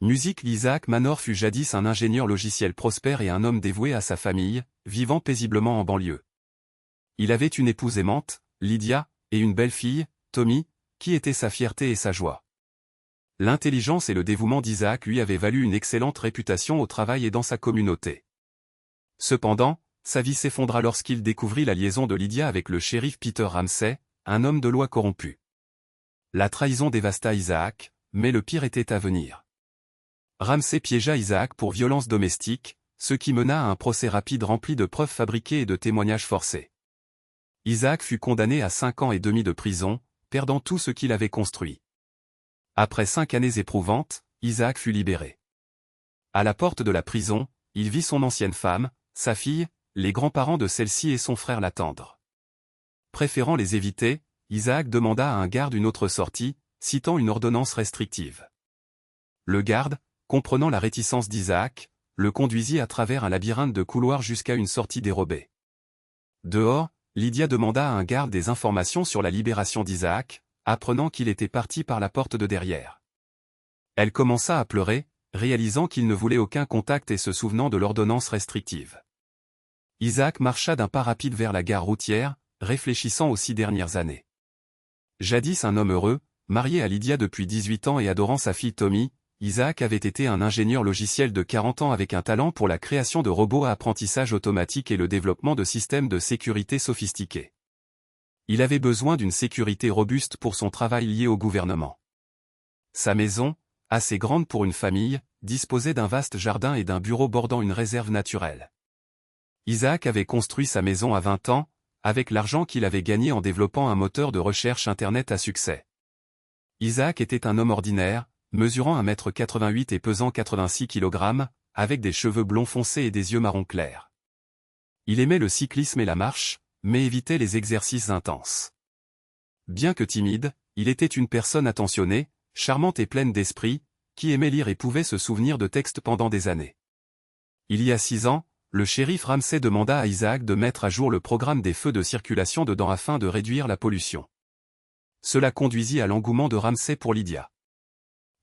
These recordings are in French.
Musique. Isaac Manor fut jadis un ingénieur logiciel prospère et un homme dévoué à sa famille, vivant paisiblement en banlieue. Il avait une épouse aimante, Lydia, et une belle-fille, Tommy, qui était sa fierté et sa joie. L'intelligence et le dévouement d'Isaac lui avaient valu une excellente réputation au travail et dans sa communauté. Cependant, sa vie s'effondra lorsqu'il découvrit la liaison de Lydia avec le shérif Peter Ramsey, un homme de loi corrompu. La trahison dévasta Isaac, mais le pire était à venir. Ramsey piégea Isaac pour violence domestique, ce qui mena à un procès rapide rempli de preuves fabriquées et de témoignages forcés. Isaac fut condamné à 5 ans et demi de prison, perdant tout ce qu'il avait construit. Après 5 années éprouvantes, Isaac fut libéré. À la porte de la prison, il vit son ancienne femme, sa fille, les grands-parents de celle-ci et son frère l'attendre. Préférant les éviter, Isaac demanda à un garde une autre sortie, citant une ordonnance restrictive. Le garde, comprenant la réticence d'Isaac, le conduisit à travers un labyrinthe de couloirs jusqu'à une sortie dérobée. Dehors, Lydia demanda à un garde des informations sur la libération d'Isaac, apprenant qu'il était parti par la porte de derrière. Elle commença à pleurer, réalisant qu'il ne voulait aucun contact et se souvenant de l'ordonnance restrictive. Isaac marcha d'un pas rapide vers la gare routière, réfléchissant aux 6 dernières années. Jadis un homme heureux, marié à Lydia depuis 18 ans et adorant sa fille Tommy, Isaac avait été un ingénieur logiciel de 40 ans avec un talent pour la création de robots à apprentissage automatique et le développement de systèmes de sécurité sophistiqués. Il avait besoin d'une sécurité robuste pour son travail lié au gouvernement. Sa maison, assez grande pour une famille, disposait d'un vaste jardin et d'un bureau bordant une réserve naturelle. Isaac avait construit sa maison à 20 ans, avec l'argent qu'il avait gagné en développant un moteur de recherche Internet à succès. Isaac était un homme ordinaire, mesurant 1,88 m et pesant 86 kg, avec des cheveux blonds foncés et des yeux marron clair. Il aimait le cyclisme et la marche, mais évitait les exercices intenses. Bien que timide, il était une personne attentionnée, charmante et pleine d'esprit, qui aimait lire et pouvait se souvenir de textes pendant des années. Il y a 6 ans, le shérif Ramsey demanda à Isaac de mettre à jour le programme des feux de circulation dedans afin de réduire la pollution. Cela conduisit à l'engouement de Ramsey pour Lydia.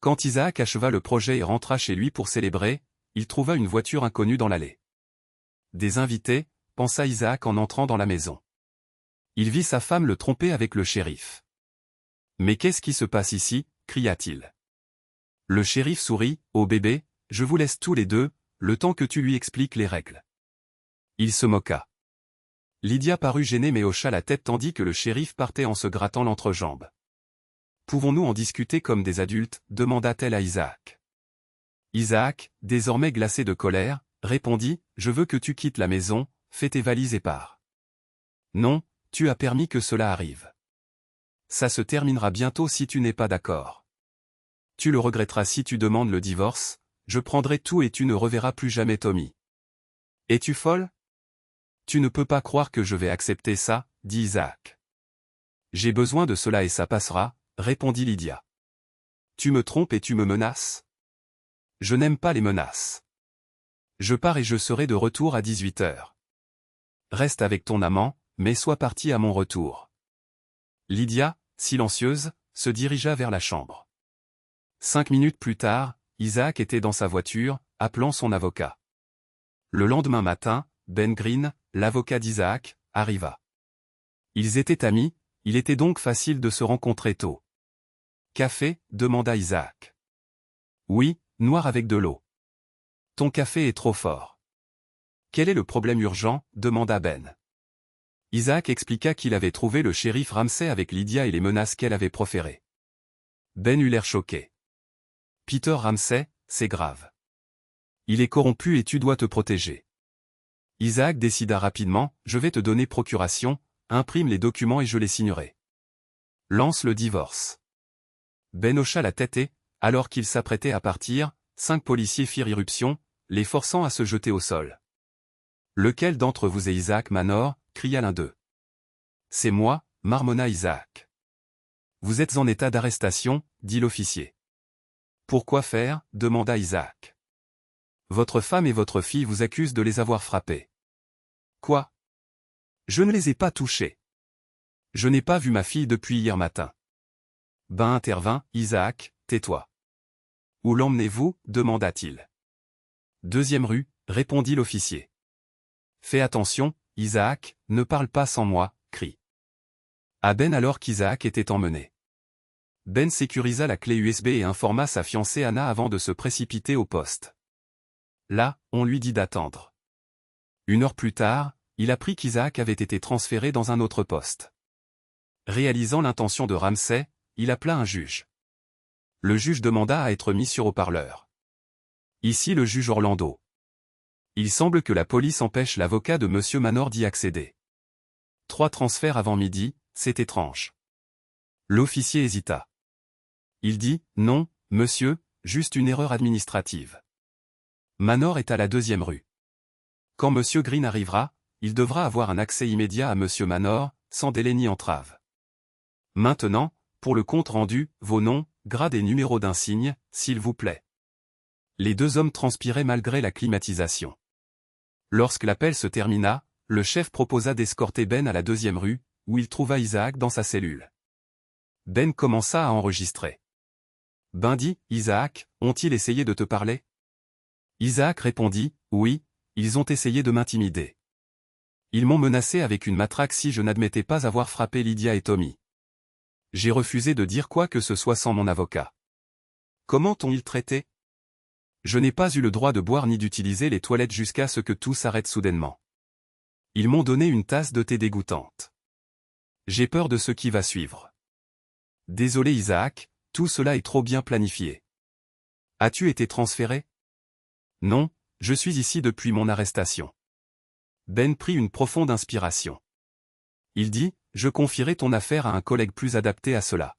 Quand Isaac acheva le projet et rentra chez lui pour célébrer, il trouva une voiture inconnue dans l'allée. Des invités, pensa Isaac en entrant dans la maison. Il vit sa femme le tromper avec le shérif. « Mais qu'est-ce qui se passe ici » cria-t-il. Le shérif sourit, « Oh bébé, je vous laisse tous les deux, le temps que tu lui expliques les règles. » Il se moqua. Lydia parut gênée mais hocha la tête tandis que le shérif partait en se grattant l'entrejambe. « Pouvons-nous en discuter comme des adultes » demanda-t-elle à Isaac. Isaac, désormais glacé de colère, répondit, « Je veux que tu quittes la maison, fais tes valises et pars. »« Non, tu as permis que cela arrive. Ça se terminera bientôt si tu n'es pas d'accord. Tu le regretteras si tu demandes le divorce, je prendrai tout et tu ne reverras plus jamais Tommy. »« Es-tu folle ? Tu ne peux pas croire que je vais accepter ça, » dit Isaac. « J'ai besoin de cela et ça passera, » répondit Lydia. « Tu me trompes et tu me menaces ? Je n'aime pas les menaces. Je pars et je serai de retour à 18 h. Reste avec ton amant, mais sois parti à mon retour. » Lydia, silencieuse, se dirigea vers la chambre. 5 minutes plus tard, Isaac était dans sa voiture, appelant son avocat. Le lendemain matin, Ben Green, l'avocat d'Isaac, arriva. Ils étaient amis, il était donc facile de se rencontrer tôt. « Café » demanda Isaac. « Oui, noir avec de l'eau. »« Ton café est trop fort. »« Quel est le problème urgent » demanda Ben. Isaac expliqua qu'il avait trouvé le shérif Ramsey avec Lydia et les menaces qu'elle avait proférées. Ben eut l'air choqué. « Peter Ramsey, c'est grave. Il est corrompu et tu dois te protéger. » Isaac décida rapidement, « Je vais te donner procuration, imprime les documents et je les signerai. Lance le divorce. » Ben hocha la tête et, alors qu'il s'apprêtait à partir, 5 policiers firent irruption, les forçant à se jeter au sol. « Lequel d'entre vous est Isaac Manor » cria l'un d'eux. « C'est moi, » marmonna Isaac. « Vous êtes en état d'arrestation, » dit l'officier. « Pourquoi faire » demanda Isaac. « Votre femme et votre fille vous accusent de les avoir frappés. »« Quoi ? Je ne les ai pas touchés. Je n'ai pas vu ma fille depuis hier matin. » Ben intervint, « Isaac, tais-toi. Où l'emmenez-vous demanda-t-il. Deuxième rue, répondit l'officier. Fais attention, Isaac, ne parle pas sans moi, crie à Ben alors qu'Isaac était emmené. Ben sécurisa la clé USB et informa sa fiancée Anna avant de se précipiter au poste. Là, on lui dit d'attendre. 1 heure plus tard, il apprit qu'Isaac avait été transféré dans un autre poste. Réalisant l'intention de Ramsay, il appela un juge. Le juge demanda à être mis sur haut-parleur. Ici le juge Orlando. Il semble que la police empêche l'avocat de M. Manor d'y accéder. 3 transferts avant midi, c'est étrange. L'officier hésita. Il dit, non, monsieur, juste une erreur administrative. Manor est à la 2e rue. Quand M. Green arrivera, il devra avoir un accès immédiat à M. Manor, sans délai ni entrave. Maintenant, pour le compte rendu, vos noms, grades et numéros d'insigne, s'il vous plaît. Les 2 hommes transpiraient malgré la climatisation. Lorsque l'appel se termina, le chef proposa d'escorter Ben à la 2e rue, où il trouva Isaac dans sa cellule. Ben commença à enregistrer. Ben dit, Isaac, ont-ils essayé de te parler? Isaac répondit, oui, ils ont essayé de m'intimider. Ils m'ont menacé avec une matraque si je n'admettais pas avoir frappé Lydia et Tommy. J'ai refusé de dire quoi que ce soit sans mon avocat. Comment t'ont-ils traité? Je n'ai pas eu le droit de boire ni d'utiliser les toilettes jusqu'à ce que tout s'arrête soudainement. Ils m'ont donné une tasse de thé dégoûtante. J'ai peur de ce qui va suivre. Désolé Isaac, tout cela est trop bien planifié. As-tu été transféré? Non, je suis ici depuis mon arrestation. Ben prit une profonde inspiration. Il dit, je confierai ton affaire à un collègue plus adapté à cela.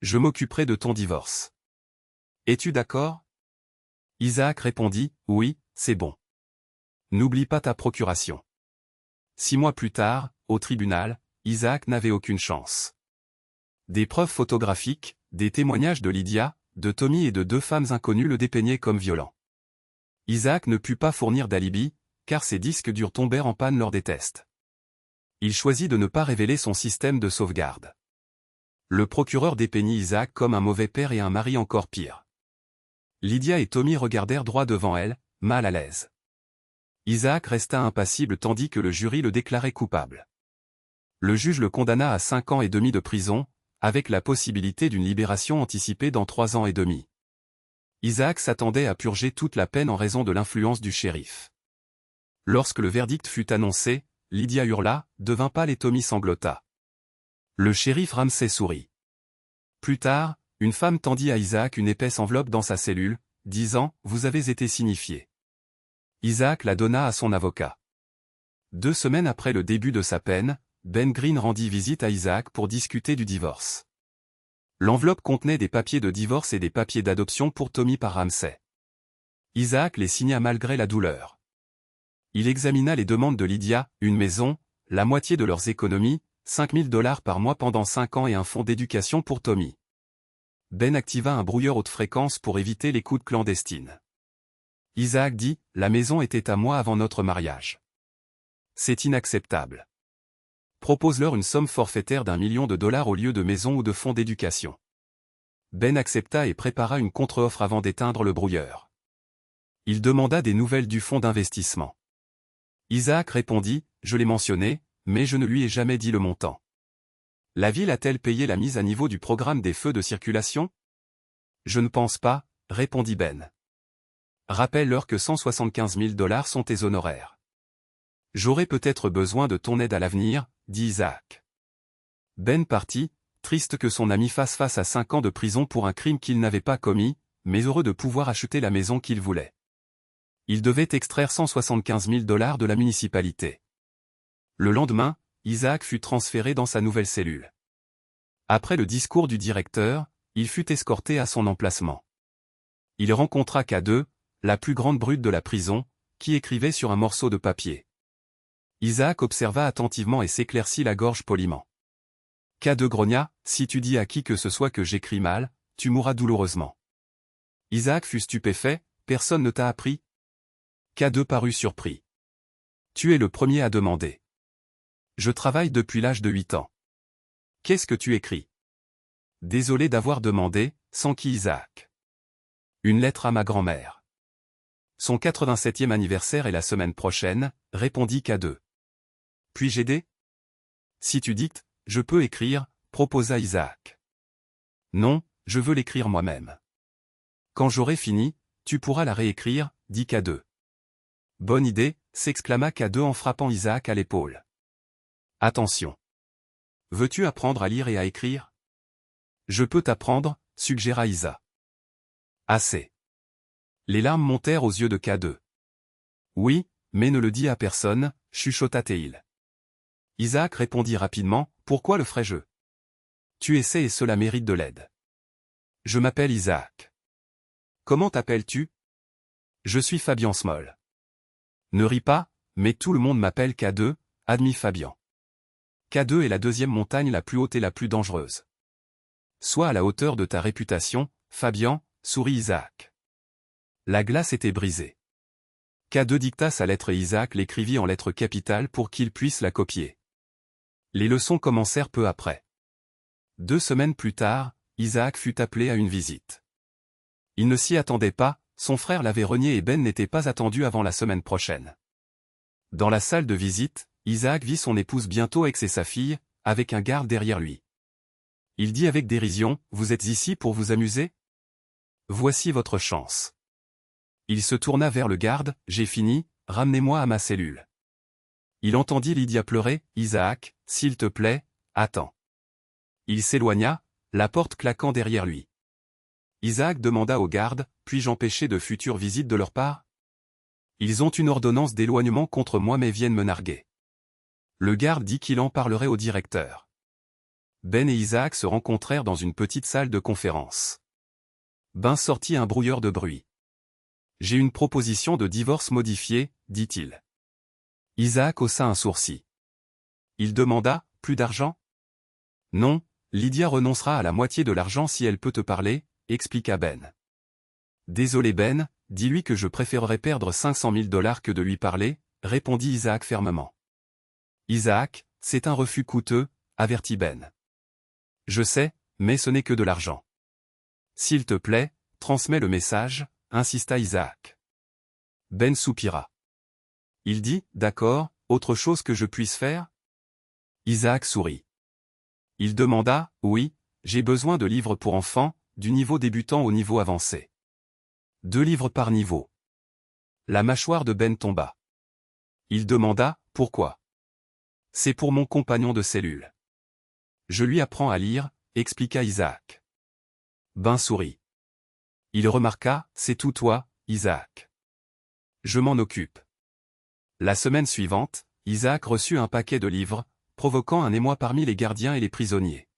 Je m'occuperai de ton divorce. Es-tu d'accord? Isaac répondit, oui, c'est bon. N'oublie pas ta procuration. 6 mois plus tard, au tribunal, Isaac n'avait aucune chance. Des preuves photographiques, des témoignages de Lydia, de Tommy et de 2 femmes inconnues le dépeignaient comme violent. Isaac ne put pas fournir d'alibi, car ses disques durs tombèrent en panne lors des tests. Il choisit de ne pas révéler son système de sauvegarde. Le procureur dépeignit Isaac comme un mauvais père et un mari encore pire. Lydia et Tommy regardèrent droit devant elle, mal à l'aise. Isaac resta impassible tandis que le jury le déclarait coupable. Le juge le condamna à 5 ans et demi de prison, avec la possibilité d'une libération anticipée dans 3 ans et demi. Isaac s'attendait à purger toute la peine en raison de l'influence du shérif. Lorsque le verdict fut annoncé, Lydia hurla, devint pâle et Tommy sanglota. Le shérif Ramsay sourit. Plus tard, une femme tendit à Isaac une épaisse enveloppe dans sa cellule, disant « Vous avez été signifié ». Isaac la donna à son avocat. 2 semaines après le début de sa peine, Ben Green rendit visite à Isaac pour discuter du divorce. L'enveloppe contenait des papiers de divorce et des papiers d'adoption pour Tommy par Ramsay. Isaac les signa malgré la douleur. Il examina les demandes de Lydia, une maison, la moitié de leurs économies, $5 000 par mois pendant 5 ans et un fonds d'éducation pour Tommy. Ben activa un brouilleur haute fréquence pour éviter l'écoute clandestine. Isaac dit, la maison était à moi avant notre mariage. C'est inacceptable. Propose-leur une somme forfaitaire d'1 million de dollars au lieu de maison ou de fonds d'éducation. Ben accepta et prépara une contre-offre avant d'éteindre le brouilleur. Il demanda des nouvelles du fonds d'investissement. Isaac répondit, je l'ai mentionné, mais je ne lui ai jamais dit le montant. La ville a-t-elle payé la mise à niveau du programme des feux de circulation? Je ne pense pas, répondit Ben. Rappelle-leur que 175 000 $ sont tes honoraires. J'aurai peut-être besoin de ton aide à l'avenir, dit Isaac. Ben partit, triste que son ami fasse face à 5 ans de prison pour un crime qu'il n'avait pas commis, mais heureux de pouvoir acheter la maison qu'il voulait. Il devait extraire 175 000 $ de la municipalité. Le lendemain, Isaac fut transféré dans sa nouvelle cellule. Après le discours du directeur, il fut escorté à son emplacement. Il rencontra K2, la plus grande brute de la prison, qui écrivait sur un morceau de papier. Isaac observa attentivement et s'éclaircit la gorge poliment. K2 grogna, si tu dis à qui que ce soit que j'écris mal, tu mourras douloureusement. Isaac fut stupéfait, personne ne t'a appris? K2 parut surpris. Tu es le premier à demander. Je travaille depuis l'âge de 8 ans. Qu'est-ce que tu écris? Désolé d'avoir demandé, s'enquit Isaac. Une lettre à ma grand-mère. Son 87e anniversaire est la semaine prochaine, répondit K2. Puis-je aider? Si tu dictes, je peux écrire, proposa Isaac. Non, je veux l'écrire moi-même. Quand j'aurai fini, tu pourras la réécrire, dit K2. Bonne idée, s'exclama K2 en frappant Isaac à l'épaule. Attention. Veux-tu apprendre à lire et à écrire? Je peux t'apprendre, suggéra Isa. Assez. Les larmes montèrent aux yeux de K2. Oui, mais ne le dis à personne, chuchota Théil. Isaac répondit rapidement, pourquoi le ferais-je? Tu essaies et cela mérite de l'aide. Je m'appelle Isaac. Comment t'appelles-tu? Je suis Fabian Small. Ne ris pas, mais tout le monde m'appelle K2, admit Fabian. K2 est la deuxième montagne la plus haute et la plus dangereuse. Sois à la hauteur de ta réputation, Fabian, sourit Isaac. La glace était brisée. K2 dicta sa lettre et Isaac l'écrivit en lettres capitales pour qu'il puisse la copier. Les leçons commencèrent peu après. 2 semaines plus tard, Isaac fut appelé à une visite. Il ne s'y attendait pas, son frère l'avait renié et Ben n'était pas attendu avant la semaine prochaine. Dans la salle de visite, Isaac vit son épouse bientôt ex et sa fille, avec un garde derrière lui. Il dit avec dérision, « Vous êtes ici pour vous amuser? Voici votre chance. » Il se tourna vers le garde, « J'ai fini, ramenez-moi à ma cellule. » Il entendit Lydia pleurer, « Isaac, s'il te plaît, attends. » Il s'éloigna, la porte claquant derrière lui. Isaac demanda au garde, « Puis-je empêcher de futures visites de leur part? Ils ont une ordonnance d'éloignement contre moi mais viennent me narguer. » Le garde dit qu'il en parlerait au directeur. Ben et Isaac se rencontrèrent dans une petite salle de conférence. Ben sortit un brouilleur de bruit. « J'ai une proposition de divorce modifiée, dit-il. » Isaac haussa un sourcil. Il demanda, « Plus d'argent? » Non, Lydia renoncera à la moitié de l'argent si elle peut te parler, expliqua Ben. Désolé Ben, dis-lui que je préférerais perdre 500 000 $ que de lui parler, répondit Isaac fermement. Isaac, c'est un refus coûteux, avertit Ben. Je sais, mais ce n'est que de l'argent. S'il te plaît, transmets le message, insista Isaac. Ben soupira. Il dit, d'accord, autre chose que je puisse faire? Isaac sourit. Il demanda, oui, j'ai besoin de livres pour enfants, du niveau débutant au niveau avancé. 2 livres par niveau. La mâchoire de Ben tomba. Il demanda, pourquoi? C'est pour mon compagnon de cellule. Je lui apprends à lire, expliqua Isaac. Ben sourit. Il remarqua, c'est tout toi, Isaac. Je m'en occupe. La semaine suivante, Isaac reçut un paquet de livres, provoquant un émoi parmi les gardiens et les prisonniers.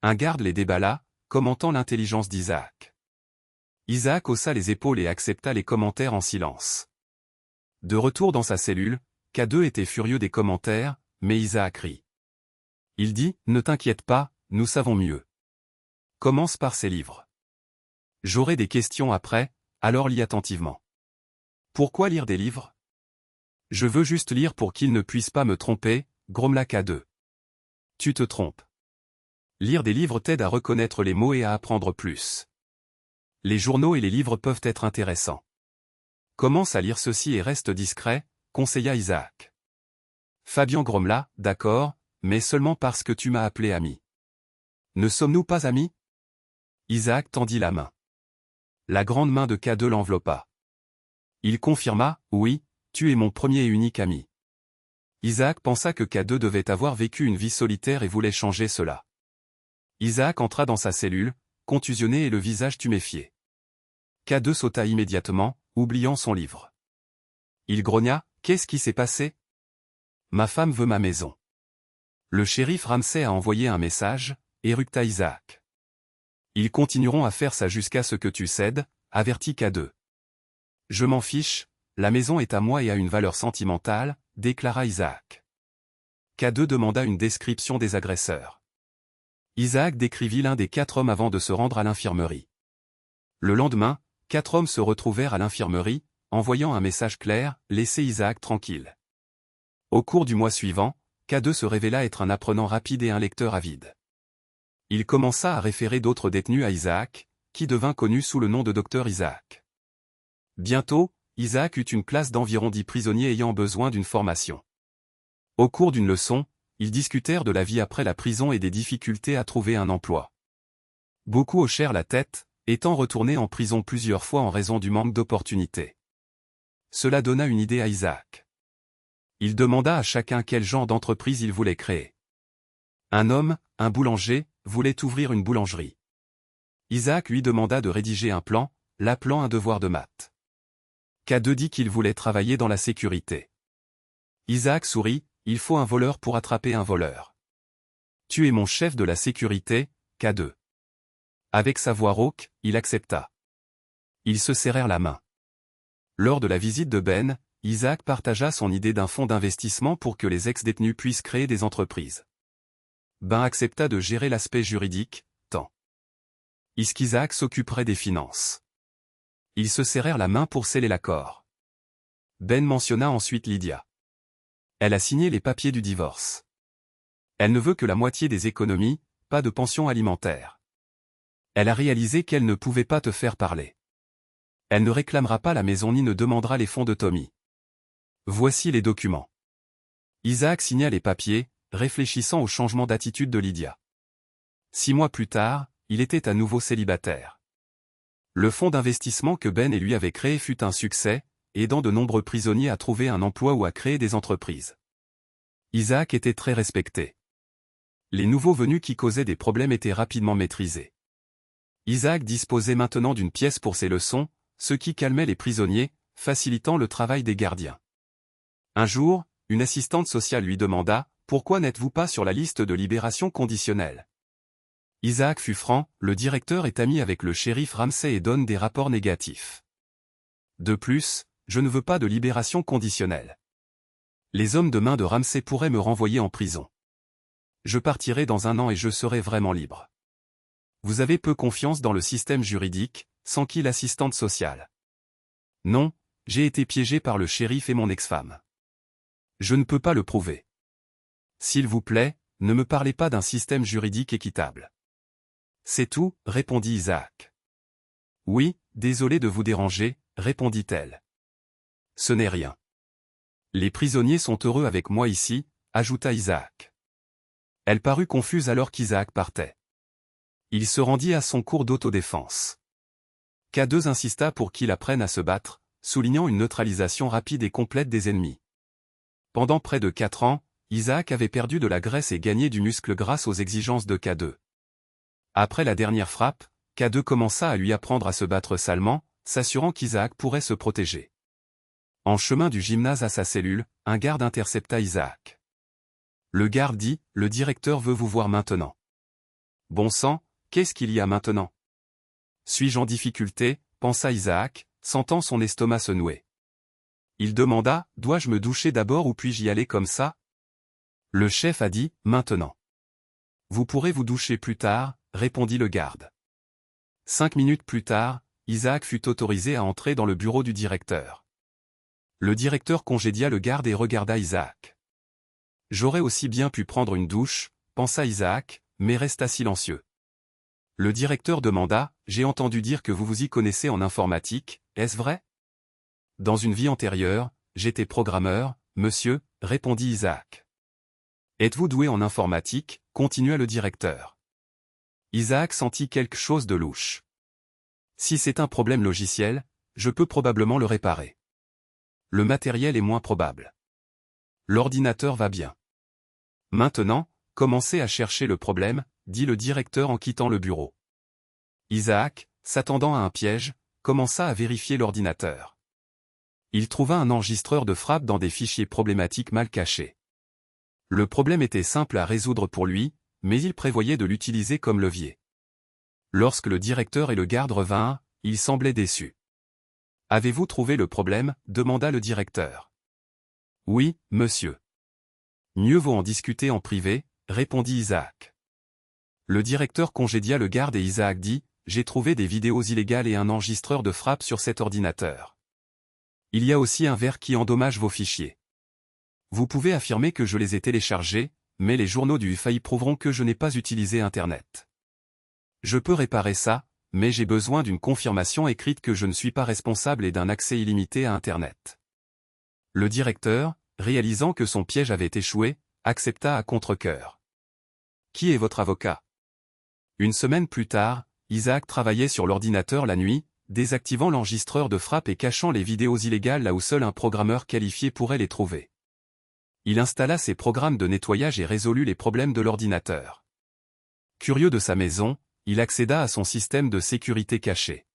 Un garde les déballa, commentant l'intelligence d'Isaac. Isaac haussa les épaules et accepta les commentaires en silence. De retour dans sa cellule, K2 était furieux des commentaires, mais Isaac rit. Il dit, ne t'inquiète pas, nous savons mieux. Commence par ces livres. J'aurai des questions après, alors lis attentivement. Pourquoi lire des livres? Je veux juste lire pour qu'ils ne puissent pas me tromper, grommela K2. Tu te trompes. Lire des livres t'aide à reconnaître les mots et à apprendre plus. Les journaux et les livres peuvent être intéressants. Commence à lire ceci et reste discret, conseilla Isaac. Fabian grommela, d'accord, mais seulement parce que tu m'as appelé ami. Ne sommes-nous pas amis? Isaac tendit la main. La grande main de K2 l'enveloppa. Il confirma, oui, tu es mon premier et unique ami. Isaac pensa que K2 devait avoir vécu une vie solitaire et voulait changer cela. Isaac entra dans sa cellule, contusionné et le visage tuméfié. K2 sauta immédiatement, oubliant son livre. Il grogna, qu'est-ce qui s'est passé? Ma femme veut ma maison. Le shérif Ramsay a envoyé un message, éructa Isaac. Ils continueront à faire ça jusqu'à ce que tu cèdes, avertit K2. Je m'en fiche, la maison est à moi et a une valeur sentimentale, déclara Isaac. K2 demanda une description des agresseurs. Isaac décrivit l'un des 4 hommes avant de se rendre à l'infirmerie. Le lendemain, 4 hommes se retrouvèrent à l'infirmerie, envoyant un message clair, laissez Isaac tranquille. Au cours du mois suivant, K2 se révéla être un apprenant rapide et un lecteur avide. Il commença à référer d'autres détenus à Isaac, qui devint connu sous le nom de Dr Isaac. Bientôt, Isaac eut une classe d'environ 10 prisonniers ayant besoin d'une formation. Au cours d'une leçon, ils discutèrent de la vie après la prison et des difficultés à trouver un emploi. Beaucoup hochèrent la tête, étant retournés en prison plusieurs fois en raison du manque d'opportunités. Cela donna une idée à Isaac. Il demanda à chacun quel genre d'entreprise il voulait créer. Un homme, un boulanger, voulait ouvrir une boulangerie. Isaac lui demanda de rédiger un plan, l'appelant un devoir de maths. K2 dit qu'il voulait travailler dans la sécurité. Isaac sourit, il faut un voleur pour attraper un voleur. Tu es mon chef de la sécurité, K2. Avec sa voix rauque, il accepta. Ils se serrèrent la main. Lors de la visite de Ben, Isaac partagea son idée d'un fonds d'investissement pour que les ex-détenus puissent créer des entreprises. Ben accepta de gérer l'aspect juridique, tant qu'Isaac s'occuperait des finances. Ils se serrèrent la main pour sceller l'accord. Ben mentionna ensuite Lydia. Elle a signé les papiers du divorce. Elle ne veut que la moitié des économies, pas de pension alimentaire. Elle a réalisé qu'elle ne pouvait pas te faire parler. Elle ne réclamera pas la maison ni ne demandera les fonds de Tommy. Voici les documents. Isaac signa les papiers, réfléchissant au changement d'attitude de Lydia. 6 mois plus tard, il était à nouveau célibataire. Le fonds d'investissement que Ben et lui avaient créé fut un succès, aidant de nombreux prisonniers à trouver un emploi ou à créer des entreprises. Isaac était très respecté. Les nouveaux venus qui causaient des problèmes étaient rapidement maîtrisés. Isaac disposait maintenant d'une pièce pour ses leçons, ce qui calmait les prisonniers, facilitant le travail des gardiens. Un jour, une assistante sociale lui demanda « Pourquoi n'êtes-vous pas sur la liste de libération conditionnelle ?» Isaac fut franc, le directeur est ami avec le shérif Ramsey et donne des rapports négatifs. De plus, je ne veux pas de libération conditionnelle. Les hommes de main de Ramsey pourraient me renvoyer en prison. Je partirai dans 1 an et je serai vraiment libre. Vous avez peu confiance dans le système juridique, s'enquit l'assistante sociale. Non, j'ai été piégé par le shérif et mon ex-femme. Je ne peux pas le prouver. S'il vous plaît, ne me parlez pas d'un système juridique équitable. C'est tout, répondit Isaac. Oui, désolé de vous déranger, répondit-elle. Ce n'est rien. Les prisonniers sont heureux avec moi ici, ajouta Isaac. Elle parut confuse alors qu'Isaac partait. Il se rendit à son cours d'autodéfense. K2 insista pour qu'il apprenne à se battre, soulignant une neutralisation rapide et complète des ennemis. Pendant près de 4 ans, Isaac avait perdu de la graisse et gagné du muscle grâce aux exigences de K2. Après la dernière frappe, K2 commença à lui apprendre à se battre salement, s'assurant qu'Isaac pourrait se protéger. En chemin du gymnase à sa cellule, un garde intercepta Isaac. Le garde dit « Le directeur veut vous voir maintenant. » Bon sang, qu'est-ce qu'il y a maintenant? Suis-je en difficulté, pensa Isaac, sentant son estomac se nouer. Il demanda « Dois-je me doucher d'abord ou puis-je y aller comme ça ?» Le chef a dit « Maintenant. » Vous pourrez vous doucher plus tard, répondit le garde. 5 minutes plus tard, Isaac fut autorisé à entrer dans le bureau du directeur. Le directeur congédia le garde et regarda Isaac. J'aurais aussi bien pu prendre une douche, pensa Isaac, mais resta silencieux. Le directeur demanda, j'ai entendu dire que vous vous y connaissez en informatique, est-ce vrai? Dans une vie antérieure, j'étais programmeur, monsieur, répondit Isaac. Êtes-vous doué en informatique? Continua le directeur. Isaac sentit quelque chose de louche. Si c'est un problème logiciel, je peux probablement le réparer. Le matériel est moins probable. L'ordinateur va bien. Maintenant, commencez à chercher le problème, dit le directeur en quittant le bureau. Isaac, s'attendant à un piège, commença à vérifier l'ordinateur. Il trouva un enregistreur de frappe dans des fichiers problématiques mal cachés. Le problème était simple à résoudre pour lui, mais il prévoyait de l'utiliser comme levier. Lorsque le directeur et le garde revinrent, ils semblaient déçus. « Avez-vous trouvé le problème ?» demanda le directeur. « Oui, monsieur. »« Mieux vaut en discuter en privé, » répondit Isaac. Le directeur congédia le garde et Isaac dit « J'ai trouvé des vidéos illégales et un enregistreur de frappe sur cet ordinateur. Il y a aussi un verre qui endommage vos fichiers. Vous pouvez affirmer que je les ai téléchargés, mais les journaux du FAI prouveront que je n'ai pas utilisé Internet. Je peux réparer ça, mais j'ai besoin d'une confirmation écrite que je ne suis pas responsable et d'un accès illimité à Internet. Le directeur, réalisant que son piège avait échoué, accepta à contre-cœur. Qui est votre avocat? Une semaine plus tard, Isaac travaillait sur l'ordinateur la nuit, désactivant l'enregistreur de frappe et cachant les vidéos illégales là où seul un programmeur qualifié pourrait les trouver. Il installa ses programmes de nettoyage et résolut les problèmes de l'ordinateur. Curieux de sa maison, il accéda à son système de sécurité caché.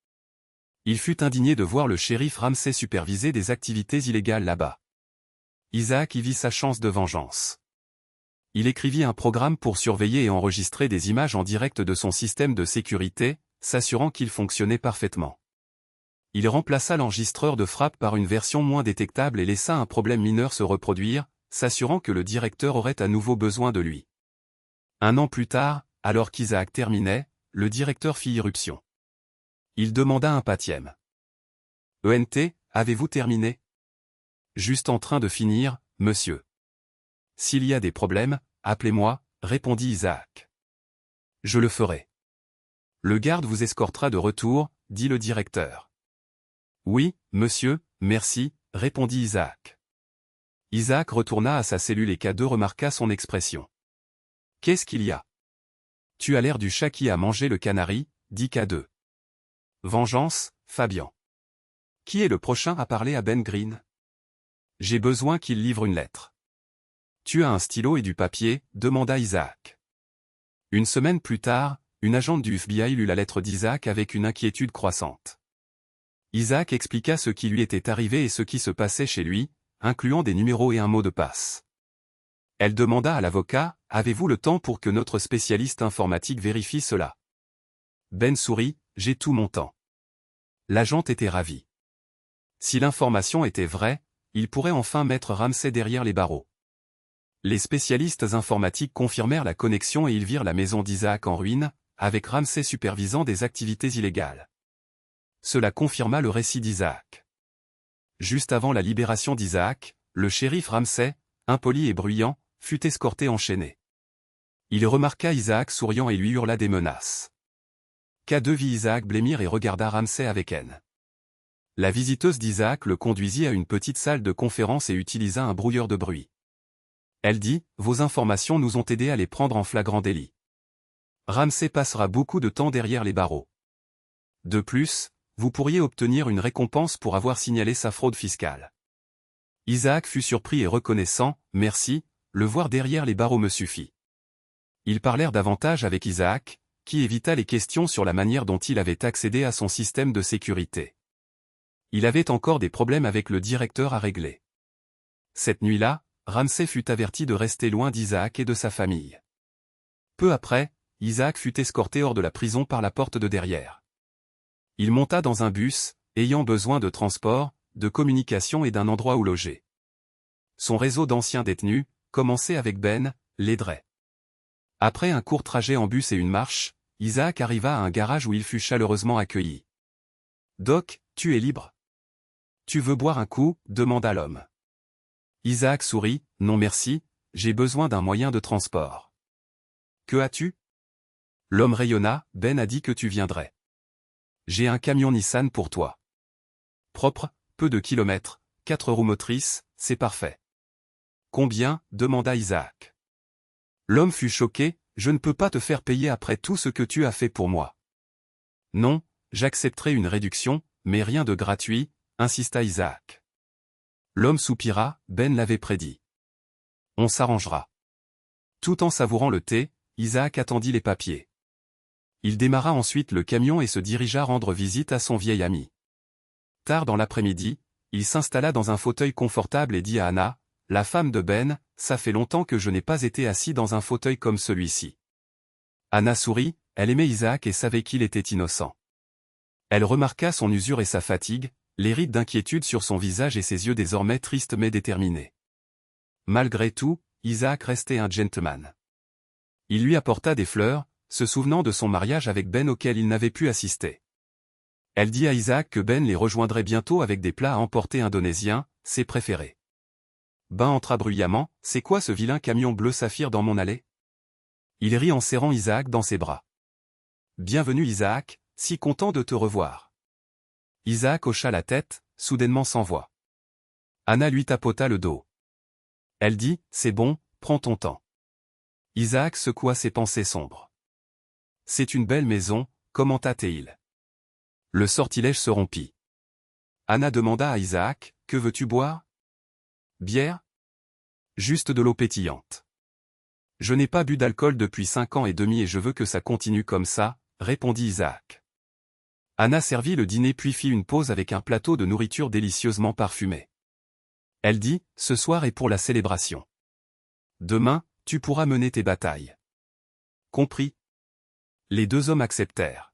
Il fut indigné de voir le shérif Ramsey superviser des activités illégales là-bas. Isaac y vit sa chance de vengeance. Il écrivit un programme pour surveiller et enregistrer des images en direct de son système de sécurité, s'assurant qu'il fonctionnait parfaitement. Il remplaça l'enregistreur de frappe par une version moins détectable et laissa un problème mineur se reproduire, s'assurant que le directeur aurait à nouveau besoin de lui. 1 an plus tard, alors qu'Isaac terminait, le directeur fit irruption. Il demanda un patième. « ENT, avez-vous terminé ?»« Juste en train de finir, monsieur. »« S'il y a des problèmes, appelez-moi, » répondit Isaac. « Je le ferai. »« Le garde vous escortera de retour, » dit le directeur. « Oui, monsieur, merci, » répondit Isaac. Isaac retourna à sa cellule et K2 remarqua son expression. « Qu'est-ce qu'il y a? »« Tu as l'air du chat qui a mangé le canari, » dit K2. « Vengeance, Fabian. Qui est le prochain à parler à Ben Green? J'ai besoin qu'il livre une lettre. »« Tu as un stylo et du papier ?» demanda Isaac. Une semaine plus tard, une agente du FBI lut la lettre d'Isaac avec une inquiétude croissante. Isaac expliqua ce qui lui était arrivé et ce qui se passait chez lui, incluant des numéros et un mot de passe. Elle demanda à l'avocat, « Avez-vous le temps pour que notre spécialiste informatique vérifie cela ?» Ben sourit, « J'ai tout mon temps. » L'agent était ravi. Si l'information était vraie, il pourrait enfin mettre Ramsey derrière les barreaux. Les spécialistes informatiques confirmèrent la connexion et ils virent la maison d'Isaac en ruine, avec Ramsey supervisant des activités illégales. Cela confirma le récit d'Isaac. Juste avant la libération d'Isaac, le shérif Ramsey, impoli et bruyant, fut escorté enchaîné. Il remarqua Isaac souriant et lui hurla des menaces. K2 vit Isaac blêmir et regarda Ramsey avec haine. La visiteuse d'Isaac le conduisit à une petite salle de conférence et utilisa un brouilleur de bruit. Elle dit, « Vos informations nous ont aidés à les prendre en flagrant délit. Ramsey passera beaucoup de temps derrière les barreaux. De plus, vous pourriez obtenir une récompense pour avoir signalé sa fraude fiscale. » Isaac fut surpris et reconnaissant, « Merci, le voir derrière les barreaux me suffit. » Ils parlèrent davantage avec Isaac, qui évita les questions sur la manière dont il avait accédé à son système de sécurité. Il avait encore des problèmes avec le directeur à régler. Cette nuit-là, Ramsey fut averti de rester loin d'Isaac et de sa famille. Peu après, Isaac fut escorté hors de la prison par la porte de derrière. Il monta dans un bus, ayant besoin de transport, de communication et d'un endroit où loger. Son réseau d'anciens détenus, commencé avec Ben, l'aiderait. Après un court trajet en bus et une marche, Isaac arriva à un garage où il fut chaleureusement accueilli. « Doc, tu es libre. Tu veux boire un coup ?» demanda l'homme. Isaac sourit, « Non merci, j'ai besoin d'un moyen de transport. »« Que as-tu » L'homme rayonna, « Ben a dit que tu viendrais. J'ai un camion Nissan pour toi. Propre, peu de kilomètres, 4 roues motrices, c'est parfait. »« Combien » demanda Isaac. L'homme fut choqué, « Je ne peux pas te faire payer après tout ce que tu as fait pour moi. »« Non, j'accepterai une réduction, mais rien de gratuit, » insista Isaac. L'homme soupira, Ben l'avait prédit. « On s'arrangera. » Tout en savourant le thé, Isaac attendit les papiers. Il démarra ensuite le camion et se dirigea rendre visite à son vieil ami. Tard dans l'après-midi, il s'installa dans un fauteuil confortable et dit à Anna, la femme de Ben, « Ça fait longtemps que je n'ai pas été assis dans un fauteuil comme celui-ci. » Anna sourit, elle aimait Isaac et savait qu'il était innocent. Elle remarqua son usure et sa fatigue, les rides d'inquiétude sur son visage et ses yeux désormais tristes mais déterminés. Malgré tout, Isaac restait un gentleman. Il lui apporta des fleurs, se souvenant de son mariage avec Ben auquel il n'avait pu assister. Elle dit à Isaac que Ben les rejoindrait bientôt avec des plats à emporter indonésiens, ses préférés. Ben entra bruyamment, « C'est quoi ce vilain camion bleu saphir dans mon allée ?» Il rit en serrant Isaac dans ses bras. « Bienvenue Isaac, si content de te revoir. Isaac hocha la tête, soudainement sans voix. Anna lui tapota le dos. Elle dit, c'est bon, prends ton temps. Isaac secoua ses pensées sombres. C'est une belle maison, commenta-t-il. Le sortilège se rompit. Anna demanda à Isaac, que veux-tu boire? Bière? Juste de l'eau pétillante. Je n'ai pas bu d'alcool depuis 5 ans et demi et je veux que ça continue comme ça, répondit Isaac. Anna servit le dîner puis fit une pause avec un plateau de nourriture délicieusement parfumé. Elle dit, ce soir est pour la célébration. Demain, tu pourras mener tes batailles. Compris? Les deux hommes acceptèrent.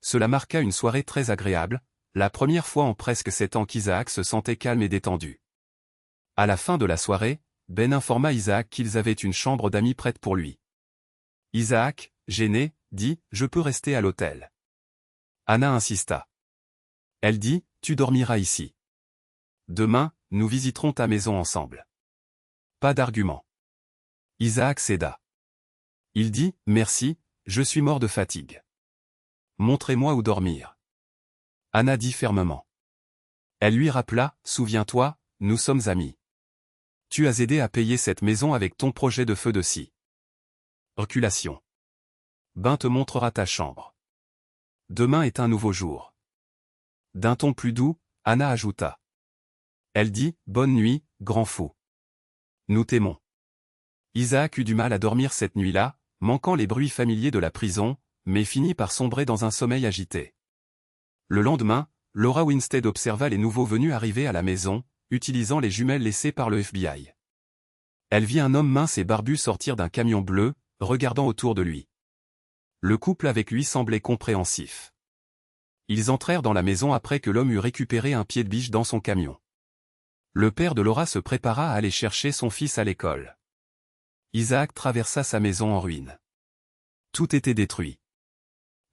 Cela marqua une soirée très agréable, la première fois en presque 7 ans qu'Isaac se sentait calme et détendu. À la fin de la soirée, Ben informa Isaac qu'ils avaient une chambre d'amis prête pour lui. Isaac, gêné, dit, je peux rester à l'hôtel. Anna insista. Elle dit, tu dormiras ici. Demain, nous visiterons ta maison ensemble. Pas d'argument. Isaac céda. Il dit, merci, je suis mort de fatigue. Montrez-moi où dormir. Anna dit fermement. Elle lui rappela, souviens-toi, nous sommes amis. Tu as aidé à payer cette maison avec ton projet de feu de scie. Reculation. Ben te montrera ta chambre. Demain est un nouveau jour. D'un ton plus doux, Anna ajouta. Elle dit, bonne nuit, grand fou. Nous t'aimons. Isaac eut du mal à dormir cette nuit-là, manquant les bruits familiers de la prison, mais finit par sombrer dans un sommeil agité. Le lendemain, Laura Winstead observa les nouveaux venus arriver à la maison, utilisant les jumelles laissées par le FBI. Elle vit un homme mince et barbu sortir d'un camion bleu, regardant autour de lui. Le couple avec lui semblait compréhensif. Ils entrèrent dans la maison après que l'homme eut récupéré un pied de biche dans son camion. Le père de Laura se prépara à aller chercher son fils à l'école. Isaac traversa sa maison en ruine. Tout était détruit.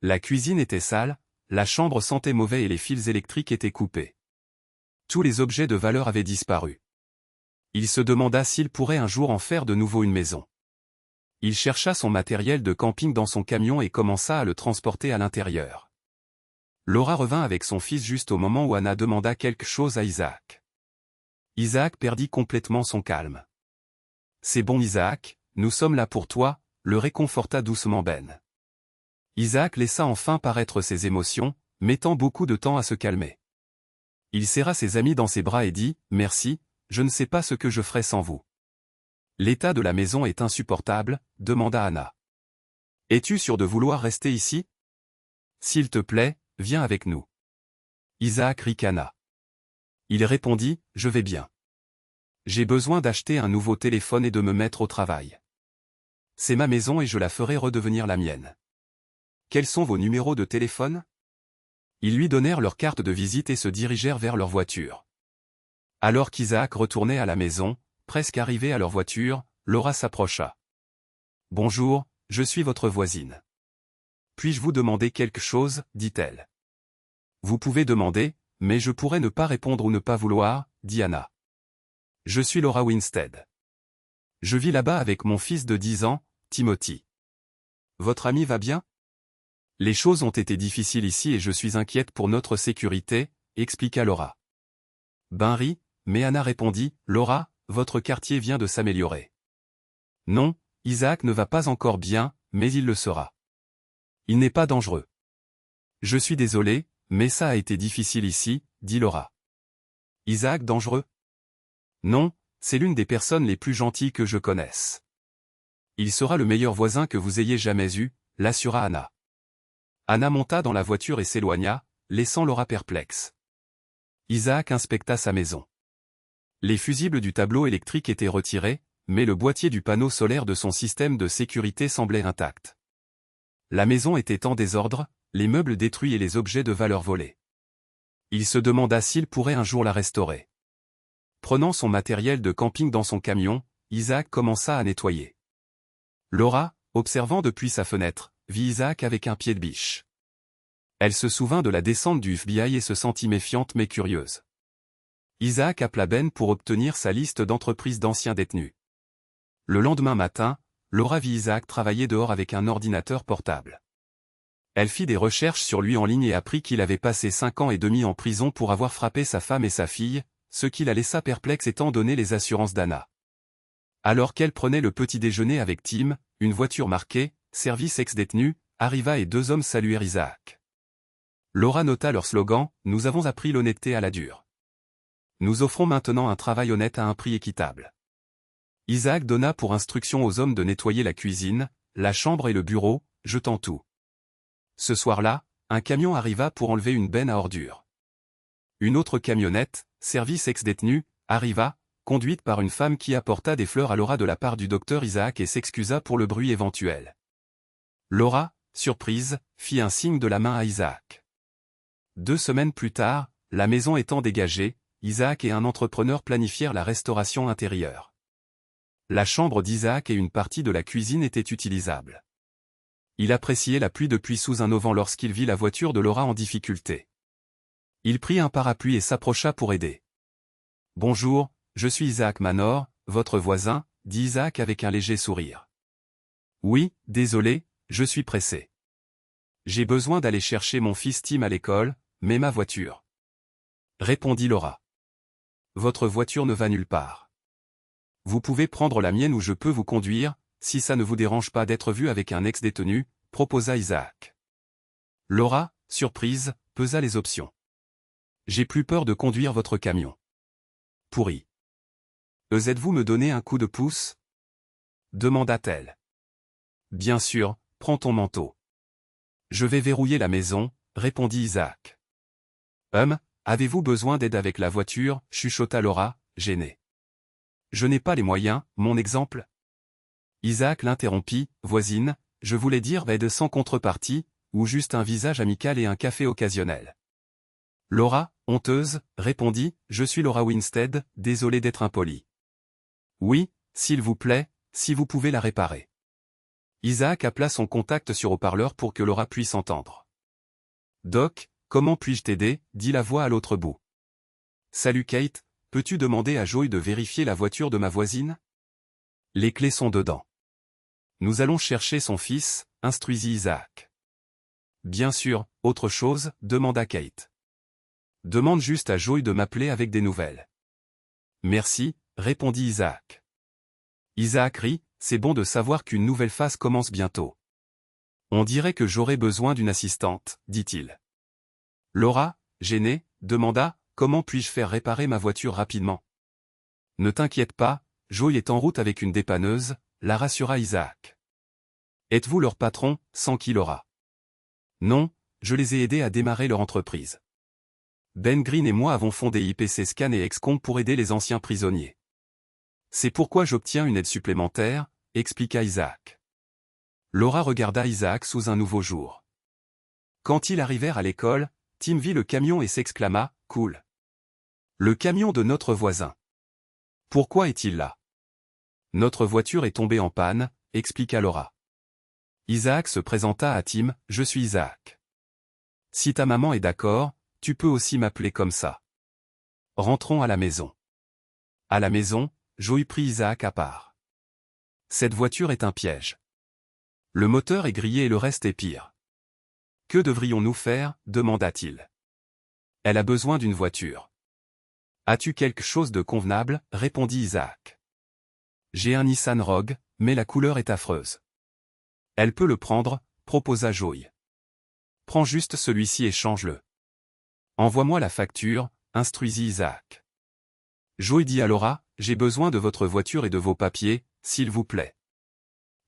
La cuisine était sale, la chambre sentait mauvais et les fils électriques étaient coupés. Tous les objets de valeur avaient disparu. Il se demanda s'il pourrait un jour en faire de nouveau une maison. Il chercha son matériel de camping dans son camion et commença à le transporter à l'intérieur. Laura revint avec son fils juste au moment où Anna demanda quelque chose à Isaac. Isaac perdit complètement son calme. C'est bon Isaac, nous sommes là pour toi, le réconforta doucement Ben. Isaac laissa enfin paraître ses émotions, mettant beaucoup de temps à se calmer. Il serra ses amis dans ses bras et dit, merci, je ne sais pas ce que je ferais sans vous. L'état de la maison est insupportable, demanda Anna. Es-tu sûr de vouloir rester ici? S'il te plaît, viens avec nous. Isaac ricana. Il répondit, je vais bien. J'ai besoin d'acheter un nouveau téléphone et de me mettre au travail. C'est ma maison et je la ferai redevenir la mienne. Quels sont vos numéros de téléphone? Ils lui donnèrent leur carte de visite et se dirigèrent vers leur voiture. Alors qu'Isaac retournait à la maison, presque arrivé à leur voiture, Laura s'approcha. Bonjour, je suis votre voisine. Puis-je vous demander quelque chose, dit-elle. Vous pouvez demander, mais je pourrais ne pas répondre ou ne pas vouloir, dit Anna. Je suis Laura Winstead. Je vis là-bas avec mon fils de 10 ans, Timothy. Votre ami va bien? Les choses ont été difficiles ici et je suis inquiète pour notre sécurité, expliqua Laura. Ben ri, mais Anna répondit, Laura, votre quartier vient de s'améliorer. Non, Isaac ne va pas encore bien, mais il le sera. Il n'est pas dangereux. Je suis désolé, mais ça a été difficile ici, dit Laura. Isaac dangereux? Non, c'est l'une des personnes les plus gentilles que je connaisse. Il sera le meilleur voisin que vous ayez jamais eu, l'assura Anna. Anna monta dans la voiture et s'éloigna, laissant Laura perplexe. Isaac inspecta sa maison. Les fusibles du tableau électrique étaient retirés, mais le boîtier du panneau solaire de son système de sécurité semblait intact. La maison était en désordre, les meubles détruits et les objets de valeur volés. Il se demanda s'il pourrait un jour la restaurer. Prenant son matériel de camping dans son camion, Isaac commença à nettoyer. Laura, observant depuis sa fenêtre, vit Isaac avec un pied de biche. Elle se souvint de la descente du FBI et se sentit méfiante mais curieuse. Isaac appela Ben pour obtenir sa liste d'entreprises d'anciens détenus. Le lendemain matin, Laura vit Isaac travailler dehors avec un ordinateur portable. Elle fit des recherches sur lui en ligne et apprit qu'il avait passé 5 ans et demi en prison pour avoir frappé sa femme et sa fille, ce qui la laissa perplexe étant donné les assurances d'Anna. Alors qu'elle prenait le petit déjeuner avec Tim, une voiture marquée « Service ex-détenu » arriva et 2 hommes saluèrent Isaac. Laura nota leur slogan « Nous avons appris l'honnêteté à la dure. Nous offrons maintenant un travail honnête à un prix équitable. » Isaac donna pour instruction aux hommes de nettoyer la cuisine, la chambre et le bureau, jetant tout. Ce soir-là, un camion arriva pour enlever une benne à ordures. Une autre camionnette, service ex-détenu, arriva, conduite par une femme qui apporta des fleurs à Laura de la part du docteur Isaac et s'excusa pour le bruit éventuel. Laura, surprise, fit un signe de la main à Isaac. 2 semaines plus tard, la maison étant dégagée, Isaac et un entrepreneur planifièrent la restauration intérieure. La chambre d'Isaac et une partie de la cuisine étaient utilisables. Il appréciait la pluie depuis sous un auvent lorsqu'il vit la voiture de Laura en difficulté. Il prit un parapluie et s'approcha pour aider. « Bonjour, je suis Isaac Manor, votre voisin, » dit Isaac avec un léger sourire. « Oui, désolé, je suis pressé. J'ai besoin d'aller chercher mon fils Tim à l'école, mais ma voiture. » Répondit Laura. « Votre voiture ne va nulle part. Vous pouvez prendre la mienne ou je peux vous conduire, si ça ne vous dérange pas d'être vu avec un ex-détenu, » proposa Isaac. Laura, surprise, pesa les options. « J'ai plus peur de conduire votre camion. » Pourri. « Êtes-vous me donner un coup de pouce ?» demanda-t-elle. « Bien sûr, prends ton manteau. »« Je vais verrouiller la maison, » répondit Isaac. « Avez-vous besoin d'aide avec la voiture ?» chuchota Laura, gênée. « Je n'ai pas les moyens, mon exemple. » Isaac l'interrompit, « Voisine, je voulais dire aide sans contrepartie, ou juste un visage amical et un café occasionnel. » Laura, honteuse, répondit, « Je suis Laura Winstead, désolée d'être impolie. »« Oui, s'il vous plaît, si vous pouvez la réparer. » Isaac appela son contact sur haut-parleur pour que Laura puisse entendre. « Doc, comment puis-je t'aider ?» dit la voix à l'autre bout. « Salut Kate, peux-tu demander à Joey de vérifier la voiture de ma voisine ? Les clés sont dedans. » « Nous allons chercher son fils, » instruisit Isaac. « Bien sûr, autre chose, » demanda Kate. « Demande juste à Joey de m'appeler avec des nouvelles. »« Merci, » répondit Isaac. Isaac rit, « C'est bon de savoir qu'une nouvelle phase commence bientôt. »« On dirait que j'aurais besoin d'une assistante, » dit-il. Laura, gênée, demanda, « Comment puis-je faire réparer ma voiture rapidement ? » « Ne t'inquiète pas, Joey est en route avec une dépanneuse, » la rassura Isaac. « Êtes-vous leur patron ?» s'enquit Laura. « Non, je les ai aidés à démarrer leur entreprise. Ben Green et moi avons fondé IPC Scan et Excom pour aider les anciens prisonniers. C'est pourquoi j'obtiens une aide supplémentaire, » expliqua Isaac. Laura regarda Isaac sous un nouveau jour. Quand ils arrivèrent à l'école, Tim vit le camion et s'exclama, « Cool. Le camion de notre voisin. Pourquoi est-il là ? » Notre voiture est tombée en panne, expliqua Laura. Isaac se présenta à Tim, « Je suis Isaac. Si ta maman est d'accord, tu peux aussi m'appeler comme ça. Rentrons à la maison. » À la maison, Joey prit Isaac à part. « Cette voiture est un piège. Le moteur est grillé et le reste est pire. Que devrions-nous faire ? demanda-t-il. Elle a besoin d'une voiture. As-tu quelque chose de convenable ? répondit Isaac. J'ai un Nissan Rogue, mais la couleur est affreuse. Elle peut le prendre, proposa Joey. Prends juste celui-ci et change-le. Envoie-moi la facture, instruisit Isaac. Joey dit à Laura, j'ai besoin de votre voiture et de vos papiers, s'il vous plaît.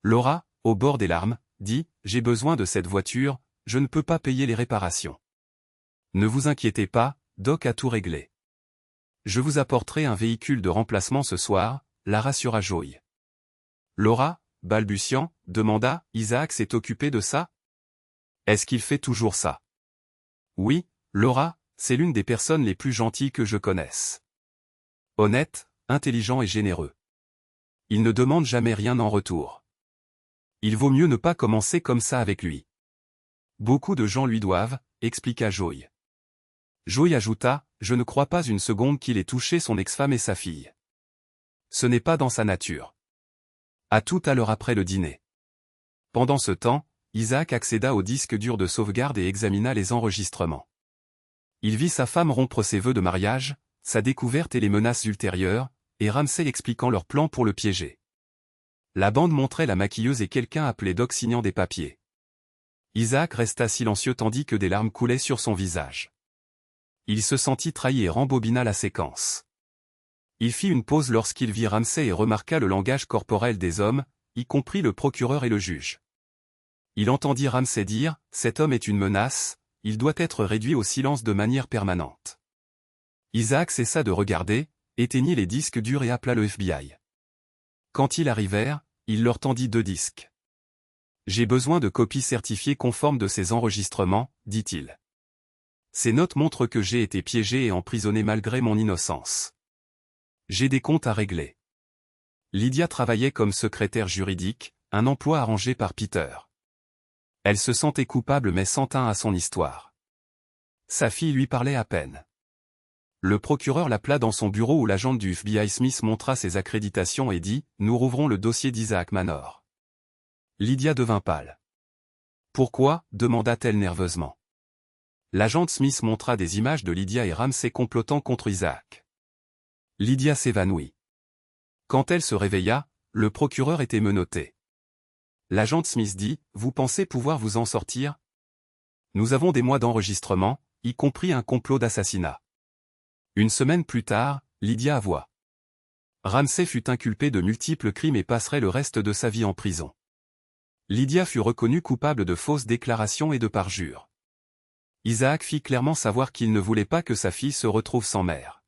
Laura, au bord des larmes, dit, j'ai besoin de cette voiture, je ne peux pas payer les réparations. Ne vous inquiétez pas, Doc a tout réglé. Je vous apporterai un véhicule de remplacement ce soir, la rassura Joey. Laura, balbutiant, demanda, Isaac s'est occupé de ça ? Est-ce qu'il fait toujours ça ? Oui, Laura, c'est l'une des personnes les plus gentilles que je connaisse. Honnête, intelligent et généreux. Il ne demande jamais rien en retour. Il vaut mieux ne pas commencer comme ça avec lui. Beaucoup de gens lui doivent, expliqua Joey. Joey ajouta, je ne crois pas une seconde qu'il ait touché son ex-femme et sa fille. Ce n'est pas dans sa nature. À tout à l'heure après le dîner. Pendant ce temps, Isaac accéda au disque dur de sauvegarde et examina les enregistrements. Il vit sa femme rompre ses vœux de mariage, sa découverte et les menaces ultérieures, et Ramsay expliquant leur plan pour le piéger. La bande montrait la maquilleuse et quelqu'un appelé Doc signant des papiers. Isaac resta silencieux tandis que des larmes coulaient sur son visage. Il se sentit trahi et rembobina la séquence. Il fit une pause lorsqu'il vit Ramsay et remarqua le langage corporel des hommes, y compris le procureur et le juge. Il entendit Ramsay dire « Cet homme est une menace, il doit être réduit au silence de manière permanente. » Isaac cessa de regarder, éteignit les disques durs et appela le FBI. Quand ils arrivèrent, il leur tendit 2 disques. « J'ai besoin de copies certifiées conformes de ces enregistrements, dit-il. Ces notes montrent que j'ai été piégé et emprisonné malgré mon innocence. J'ai des comptes à régler. » Lydia travaillait comme secrétaire juridique, un emploi arrangé par Peter. Elle se sentait coupable mais s'en tint à son histoire. Sa fille lui parlait à peine. Le procureur l'appela dans son bureau où l'agent du FBI Smith montra ses accréditations et dit « Nous rouvrons le dossier d'Isaac Manor. » Lydia devint pâle. « Pourquoi ?» demanda-t-elle nerveusement. L'agent Smith montra des images de Lydia et Ramsay complotant contre Isaac. Lydia s'évanouit. Quand elle se réveilla, le procureur était menotté. L'agent Smith dit « Vous pensez pouvoir vous en sortir ? Nous avons des mois d'enregistrement, y compris un complot d'assassinat. » Une semaine plus tard, Lydia avoua. Ramsay fut inculpé de multiples crimes et passerait le reste de sa vie en prison. Lydia fut reconnue coupable de fausses déclarations et de parjure. Isaac fit clairement savoir qu'il ne voulait pas que sa fille se retrouve sans mère.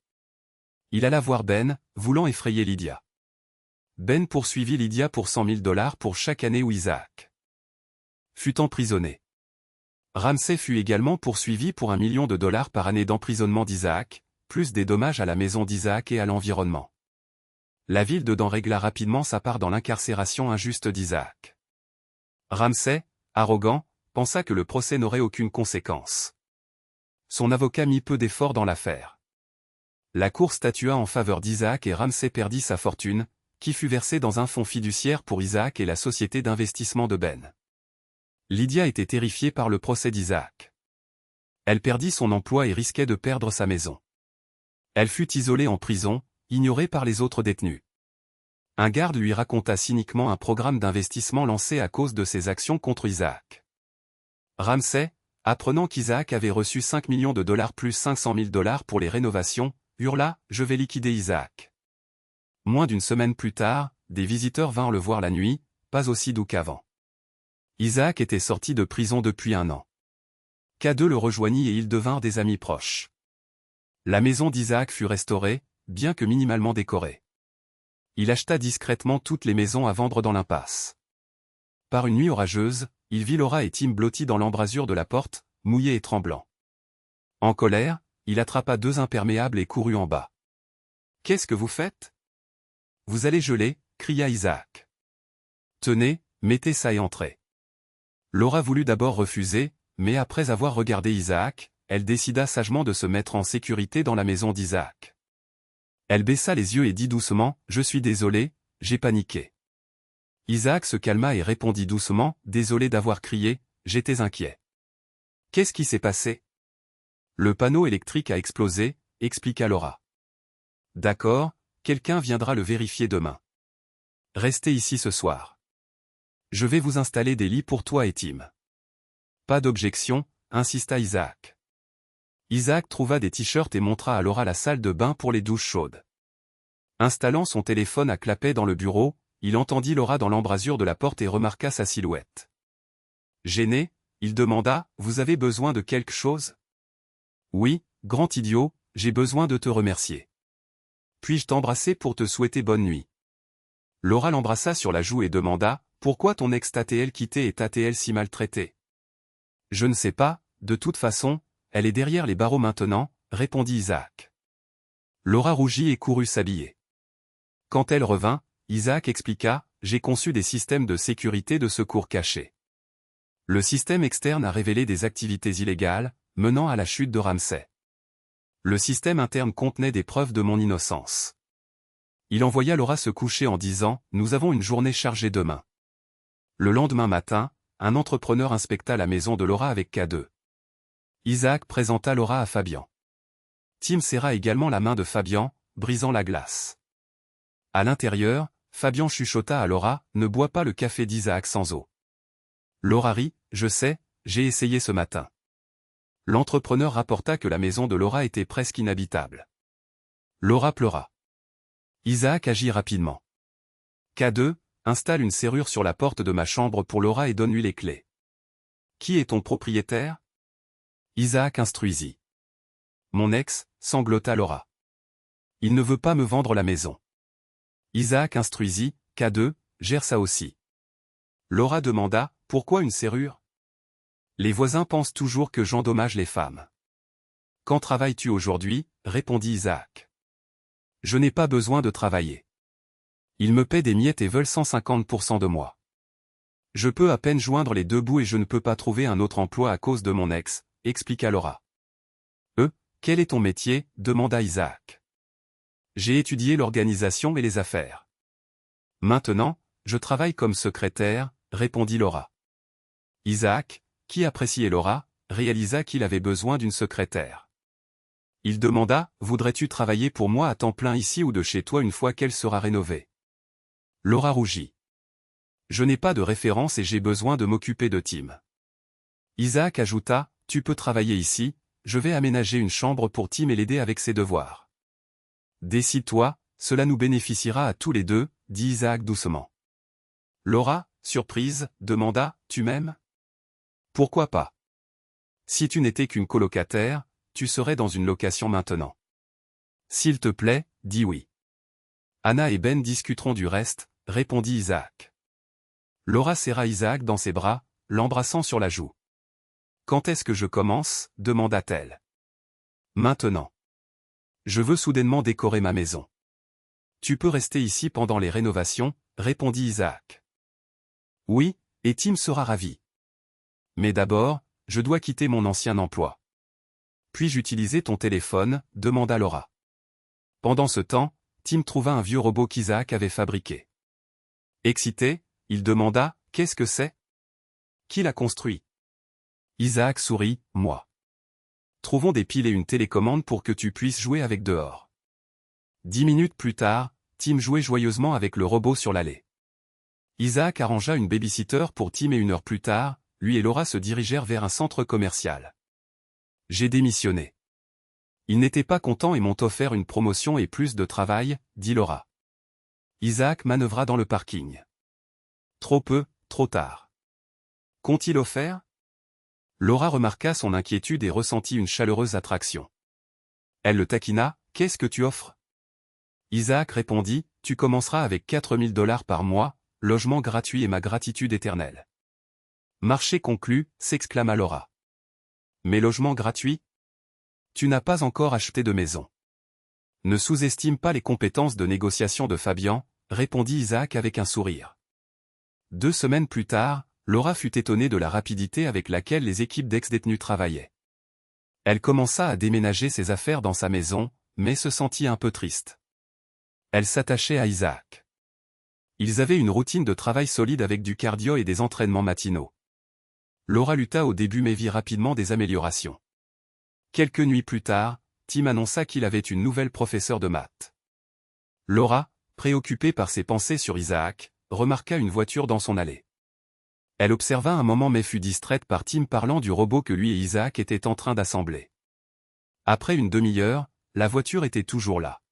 Il alla voir Ben, voulant effrayer Lydia. Ben poursuivit Lydia pour $100 000 pour chaque année où Isaac fut emprisonné. Ramsay fut également poursuivi pour $1 million par année d'emprisonnement d'Isaac, plus des dommages à la maison d'Isaac et à l'environnement. La ville de Dan régla rapidement sa part dans l'incarcération injuste d'Isaac. Ramsay, arrogant, pensa que le procès n'aurait aucune conséquence. Son avocat mit peu d'efforts dans l'affaire. La cour statua en faveur d'Isaac et Ramsay perdit sa fortune, qui fut versée dans un fonds fiduciaire pour Isaac et la société d'investissement de Ben. Lydia était terrifiée par le procès d'Isaac. Elle perdit son emploi et risquait de perdre sa maison. Elle fut isolée en prison, ignorée par les autres détenus. Un garde lui raconta cyniquement un programme d'investissement lancé à cause de ses actions contre Isaac. Ramsay, apprenant qu'Isaac avait reçu $5 millions plus $500 000 pour les rénovations, hurla « Je vais liquider Isaac ». Moins d'une semaine plus tard, des visiteurs vinrent le voir la nuit, pas aussi doux qu'avant. Isaac était sorti de prison depuis 1 an. K2 le rejoignit et ils devinrent des amis proches. La maison d'Isaac fut restaurée, bien que minimalement décorée. Il acheta discrètement toutes les maisons à vendre dans l'impasse. Par une nuit orageuse, il vit Laura et Tim blottis dans l'embrasure de la porte, mouillés et tremblants. En colère, il attrapa 2 imperméables et courut en bas. « Qu'est-ce que vous faites ? » « Vous allez geler » cria Isaac. « Tenez, mettez ça et entrez. » Laura voulut d'abord refuser, mais après avoir regardé Isaac, elle décida sagement de se mettre en sécurité dans la maison d'Isaac. Elle baissa les yeux et dit doucement « Je suis désolé, j'ai paniqué. » Isaac se calma et répondit doucement « Désolé d'avoir crié, j'étais inquiet. »« Qu'est-ce qui s'est passé ? » « Le panneau électrique a explosé, » expliqua Laura. « D'accord, quelqu'un viendra le vérifier demain. Restez ici ce soir. Je vais vous installer des lits pour toi et Tim. » Pas d'objection, insista Isaac. Isaac trouva des t-shirts et montra à Laura la salle de bain pour les douches chaudes. Installant son téléphone à clapet dans le bureau, il entendit Laura dans l'embrasure de la porte et remarqua sa silhouette. Gêné, il demanda « Vous avez besoin de quelque chose ? » « Oui, grand idiot, j'ai besoin de te remercier. Puis-je t'embrasser pour te souhaiter bonne nuit ?» Laura l'embrassa sur la joue et demanda « Pourquoi ton ex t'a-t-elle quitté et t'a-t-elle si maltraité ?»« Je ne sais pas, de toute façon, elle est derrière les barreaux maintenant, » répondit Isaac. Laura rougit et courut s'habiller. Quand elle revint, Isaac expliqua « J'ai conçu des systèmes de sécurité de secours cachés. Le système externe a révélé des activités illégales, menant à la chute de Ramsay. Le système interne contenait des preuves de mon innocence. » Il envoya Laura se coucher en disant « Nous avons une journée chargée demain. » Le lendemain matin, un entrepreneur inspecta la maison de Laura avec K2. Isaac présenta Laura à Fabian. Tim serra également la main de Fabian, brisant la glace. À l'intérieur, Fabian chuchota à Laura, « Ne bois pas le café d'Isaac sans eau. » Laura rit, « Je sais, j'ai essayé ce matin. » L'entrepreneur rapporta que la maison de Laura était presque inhabitable. Laura pleura. Isaac agit rapidement. K2, installe une serrure sur la porte de ma chambre pour Laura et donne-lui les clés. Qui est ton propriétaire? Isaac instruisit. Mon ex, sanglota Laura. Il ne veut pas me vendre la maison. Isaac instruisit, K2, gère ça aussi. Laura demanda, pourquoi une serrure? Les voisins pensent toujours que j'endommage les femmes. Quand travailles-tu aujourd'hui? Répondit Isaac. Je n'ai pas besoin de travailler. Ils me paient des miettes et veulent 150% de moi. Je peux à peine joindre les deux bouts et je ne peux pas trouver un autre emploi à cause de mon ex, expliqua Laura. Quel est ton métier? Demanda Isaac. J'ai étudié l'organisation et les affaires. Maintenant, je travaille comme secrétaire, répondit Laura. Isaac, qui appréciait Laura, réalisa qu'il avait besoin d'une secrétaire. Il demanda, voudrais-tu travailler pour moi à temps plein ici ou de chez toi une fois qu'elle sera rénovée? Laura rougit. Je n'ai pas de référence et j'ai besoin de m'occuper de Tim. Isaac ajouta, tu peux travailler ici, je vais aménager une chambre pour Tim et l'aider avec ses devoirs. Décide-toi, cela nous bénéficiera à tous les deux, dit Isaac doucement. Laura, surprise, demanda, tu m'aimes? Pourquoi pas? Si tu n'étais qu'une colocataire, tu serais dans une location maintenant. S'il te plaît, dis oui. Anna et Ben discuteront du reste, répondit Isaac. Laura serra Isaac dans ses bras, l'embrassant sur la joue. Quand est-ce que je commence? Demanda-t-elle. Maintenant. Je veux soudainement décorer ma maison. Tu peux rester ici pendant les rénovations, répondit Isaac. Oui, et Tim sera ravi. Mais d'abord, je dois quitter mon ancien emploi. Puis-je utiliser ton téléphone? Demanda Laura. Pendant ce temps, Tim trouva un vieux robot qu'Isaac avait fabriqué. Excité, il demanda, qu'est-ce que c'est? Qui l'a construit? Isaac sourit, moi. Trouvons des piles et une télécommande pour que tu puisses jouer avec dehors. 10 minutes plus tard, Tim jouait joyeusement avec le robot sur l'allée. Isaac arrangea une babysitter pour Tim et 1 heure plus tard, lui et Laura se dirigèrent vers un centre commercial. J'ai démissionné. Ils n'étaient pas contents et m'ont offert une promotion et plus de travail, dit Laura. Isaac manœuvra dans le parking. Trop peu, trop tard. Qu'ont-ils offert? Laura remarqua son inquiétude et ressentit une chaleureuse attraction. Elle le taquina, qu'est-ce que tu offres? Isaac répondit, tu commenceras avec 4000 $ par mois, logement gratuit et ma gratitude éternelle. Marché conclu, s'exclama Laura. Mais logement gratuit? Tu n'as pas encore acheté de maison. Ne sous-estime pas les compétences de négociation de Fabian, répondit Isaac avec un sourire. 2 semaines plus tard, Laura fut étonnée de la rapidité avec laquelle les équipes d'ex-détenus travaillaient. Elle commença à déménager ses affaires dans sa maison, mais se sentit un peu triste. Elle s'attachait à Isaac. Ils avaient une routine de travail solide avec du cardio et des entraînements matinaux. Laura lutta au début mais vit rapidement des améliorations. Quelques nuits plus tard, Tim annonça qu'il avait une nouvelle professeure de maths. Laura, préoccupée par ses pensées sur Isaac, remarqua une voiture dans son allée. Elle observa un moment mais fut distraite par Tim parlant du robot que lui et Isaac étaient en train d'assembler. Après une demi-heure, la voiture était toujours là.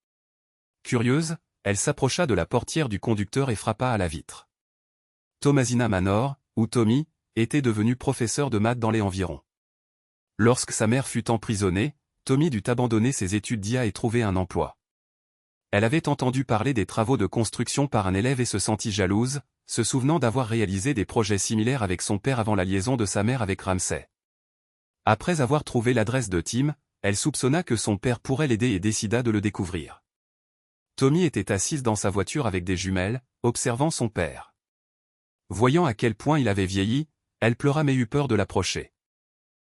Curieuse, elle s'approcha de la portière du conducteur et frappa à la vitre. Thomasina Manor, ou Tommy, était devenu professeur de maths dans les environs. Lorsque sa mère fut emprisonnée, Tommy dut abandonner ses études d'IA et trouver un emploi. Elle avait entendu parler des travaux de construction par un élève et se sentit jalouse, se souvenant d'avoir réalisé des projets similaires avec son père avant la liaison de sa mère avec Ramsay. Après avoir trouvé l'adresse de Tim, elle soupçonna que son père pourrait l'aider et décida de le découvrir. Tommy était assise dans sa voiture avec des jumelles, observant son père. Voyant à quel point il avait vieilli, elle pleura mais eut peur de l'approcher.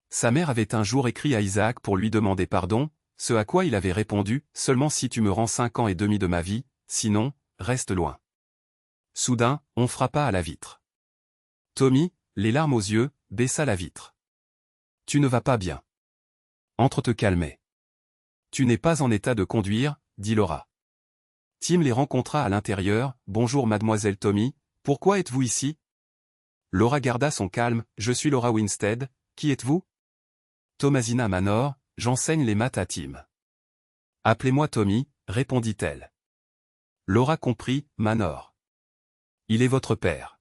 Sa mère avait un jour écrit à Isaac pour lui demander pardon, ce à quoi il avait répondu, « Seulement si tu me rends 5 ans et demi de ma vie, sinon, reste loin. » Soudain, on frappa à la vitre. Tommy, les larmes aux yeux, baissa la vitre. Tu ne vas pas bien. Entre te calmer. Tu n'es pas en état de conduire, dit Laura. Tim les rencontra à l'intérieur. Bonjour mademoiselle Tommy, pourquoi êtes-vous ici? Laura garda son calme. Je suis Laura Winstead, qui êtes-vous? Thomasina Manor, j'enseigne les maths à Tim. Appelez-moi Tommy, répondit-elle. Laura comprit, Manor. Il est votre père.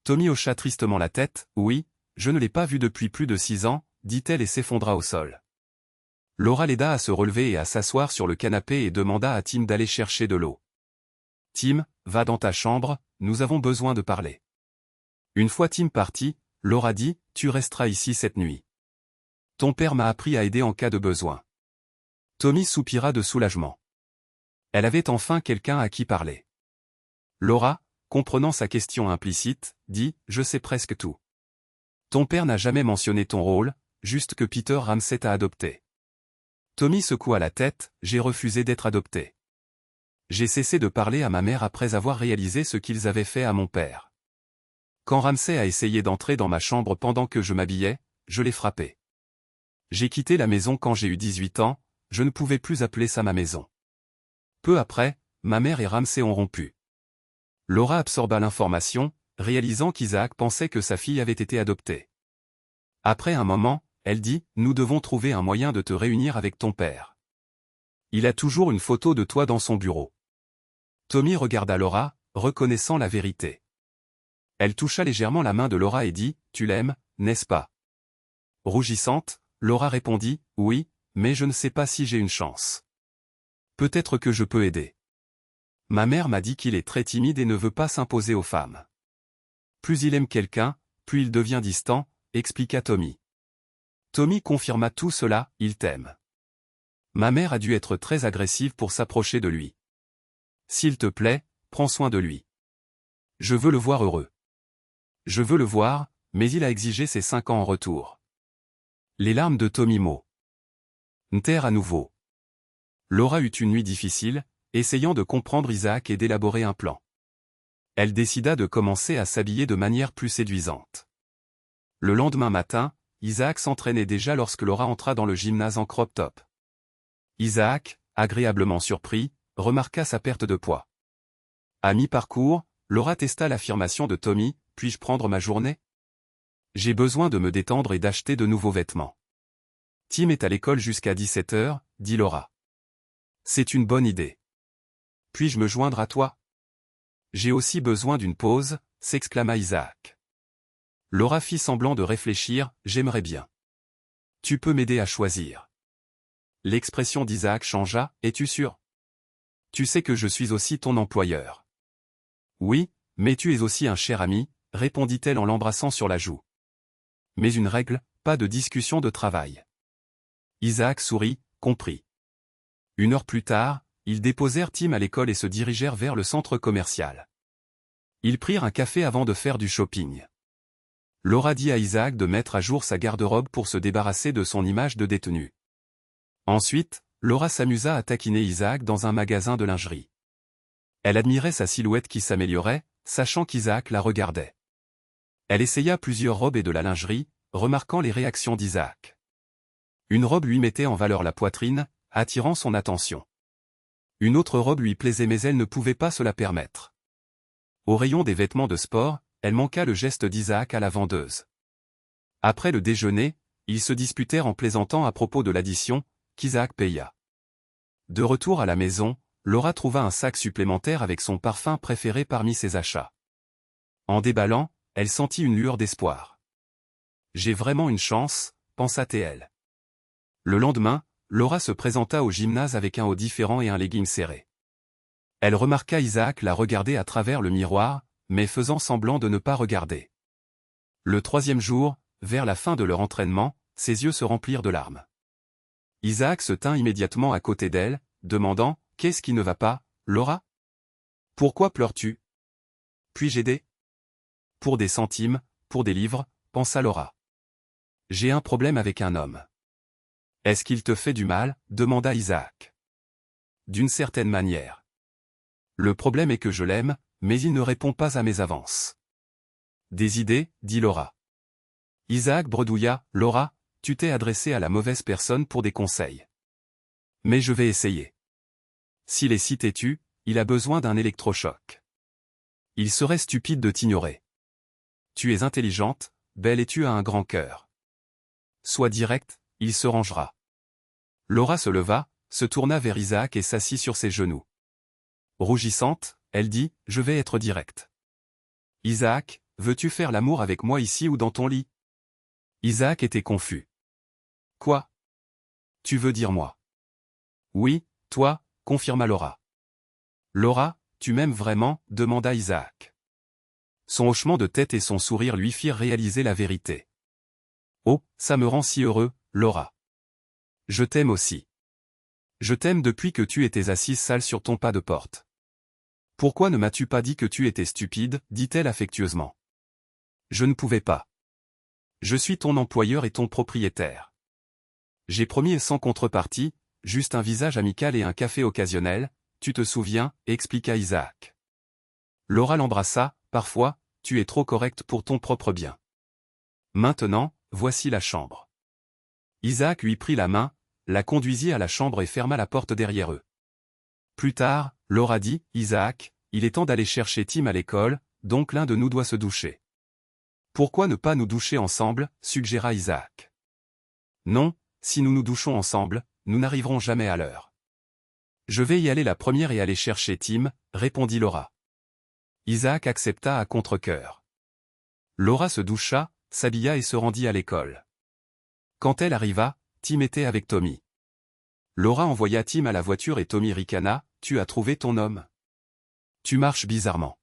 Tommy hocha tristement la tête. Oui, je ne l'ai pas vu depuis plus de 6 ans, dit-elle et s'effondra au sol. Laura l'aida à se relever et à s'asseoir sur le canapé et demanda à Tim d'aller chercher de l'eau. Tim, va dans ta chambre, nous avons besoin de parler. Une fois Tim parti, Laura dit, tu resteras ici cette nuit. Ton père m'a appris à aider en cas de besoin. Tommy soupira de soulagement. Elle avait enfin quelqu'un à qui parler. Laura, comprenant sa question implicite, dit, je sais presque tout. Ton père n'a jamais mentionné ton rôle, juste que Peter Ramsay t'a adopté. Tommy secoua la tête, j'ai refusé d'être adopté. J'ai cessé de parler à ma mère après avoir réalisé ce qu'ils avaient fait à mon père. Quand Ramsay a essayé d'entrer dans ma chambre pendant que je m'habillais, je l'ai frappé. J'ai quitté la maison quand j'ai eu 18 ans, je ne pouvais plus appeler ça ma maison. Peu après, ma mère et Ramsay ont rompu. Laura absorba l'information, réalisant qu'Isaac pensait que sa fille avait été adoptée. Après un moment, elle dit, nous devons trouver un moyen de te réunir avec ton père. Il a toujours une photo de toi dans son bureau. Tommy regarda Laura, reconnaissant la vérité. Elle toucha légèrement la main de Laura et dit, tu l'aimes, n'est-ce pas? Rougissante, Laura répondit, oui, mais je ne sais pas si j'ai une chance. Peut-être que je peux aider. Ma mère m'a dit qu'il est très timide et ne veut pas s'imposer aux femmes. Plus il aime quelqu'un, plus il devient distant, expliqua Tommy. Tommy confirma tout cela, il t'aime. Ma mère a dû être très agressive pour s'approcher de lui. S'il te plaît, prends soin de lui. Je veux le voir heureux. Je veux le voir, mais il a exigé ses 5 ans en retour. Les larmes de Tommy montèrent à nouveau. Laura eut une nuit difficile, essayant de comprendre Isaac et d'élaborer un plan. Elle décida de commencer à s'habiller de manière plus séduisante. Le lendemain matin, Isaac s'entraînait déjà lorsque Laura entra dans le gymnase en crop top. Isaac, agréablement surpris, remarqua sa perte de poids. À mi-parcours, Laura testa l'affirmation de Tommy, puis-je prendre ma journée? J'ai besoin de me détendre et d'acheter de nouveaux vêtements. Tim est à l'école jusqu'à 17 h, dit Laura. C'est une bonne idée. Puis-je me joindre à toi? J'ai aussi besoin d'une pause, s'exclama Isaac. Laura fit semblant de réfléchir, j'aimerais bien. Tu peux m'aider à choisir. L'expression d'Isaac changea, es-tu sûr? Tu sais que je suis aussi ton employeur. Oui, mais tu es aussi un cher ami, répondit-elle en l'embrassant sur la joue. Mais une règle, pas de discussion de travail. Isaac sourit, compris. 1 heure plus tard, ils déposèrent Tim à l'école et se dirigèrent vers le centre commercial. Ils prirent un café avant de faire du shopping. Laura dit à Isaac de mettre à jour sa garde-robe pour se débarrasser de son image de détenu. Ensuite, Laura s'amusa à taquiner Isaac dans un magasin de lingerie. Elle admirait sa silhouette qui s'améliorait, sachant qu'Isaac la regardait. Elle essaya plusieurs robes et de la lingerie, remarquant les réactions d'Isaac. Une robe lui mettait en valeur la poitrine, attirant son attention. Une autre robe lui plaisait mais elle ne pouvait pas se la permettre. Au rayon des vêtements de sport, elle manqua le geste d'Isaac à la vendeuse. Après le déjeuner, ils se disputèrent en plaisantant à propos de l'addition, qu'Isaac paya. De retour à la maison, Laura trouva un sac supplémentaire avec son parfum préféré parmi ses achats. En déballant, elle sentit une lueur d'espoir. J'ai vraiment une chance, pensa-t-elle. Le lendemain, Laura se présenta au gymnase avec un haut différent et un legging serré. Elle remarqua Isaac la regarder à travers le miroir, mais faisant semblant de ne pas regarder. Le 3e jour, vers la fin de leur entraînement, ses yeux se remplirent de larmes. Isaac se tint immédiatement à côté d'elle, demandant « Qu'est-ce qui ne va pas, Laura? Pourquoi pleures-tu? Puis-je aider? » Pour des centimes, pour des livres, pensa Laura. J'ai un problème avec un homme. Est-ce qu'il te fait du mal? Demanda Isaac. D'une certaine manière. Le problème est que je l'aime, mais il ne répond pas à mes avances. des idées, dit Laura. Isaac bredouilla, Laura, tu t'es adressée à la mauvaise personne pour des conseils. Mais je vais essayer. S'il est si têtu, il a besoin d'un électrochoc. Il serait stupide de t'ignorer. Tu es intelligente, belle et tu as un grand cœur. Sois directe, il se rangera. Laura se leva, se tourna vers Isaac et s'assit sur ses genoux. Rougissante, elle dit, je vais être directe. Isaac, veux-tu faire l'amour avec moi ici ou dans ton lit? Isaac était confus. Quoi? Tu veux dire moi? Oui, toi, confirma Laura. Laura, tu m'aimes vraiment? Demanda Isaac. Son hochement de tête et son sourire lui firent réaliser la vérité. Oh, ça me rend si heureux, Laura. Je t'aime aussi. Je t'aime depuis que tu étais assise sale sur ton pas de porte. Pourquoi ne m'as-tu pas dit que tu étais stupide, dit-elle affectueusement. Je ne pouvais pas. Je suis ton employeur et ton propriétaire. J'ai promis sans contrepartie, juste un visage amical et un café occasionnel, tu te souviens, expliqua Isaac. Laura l'embrassa, parfois, tu es trop correcte pour ton propre bien. Maintenant, voici la chambre. Isaac lui prit la main, la conduisit à la chambre et ferma la porte derrière eux. Plus tard, Laura dit, Isaac, il est temps d'aller chercher Tim à l'école, donc l'un de nous doit se doucher. Pourquoi ne pas nous doucher ensemble, suggéra Isaac. Non, si nous nous douchons ensemble, nous n'arriverons jamais à l'heure. Je vais y aller la première et aller chercher Tim, répondit Laura. Isaac accepta à contre-cœur. Laura se doucha, s'habilla et se rendit à l'école. Quand elle arriva, Tim était avec Tommy. Laura envoya Tim à la voiture et Tommy ricana, tu as trouvé ton homme. Tu marches bizarrement.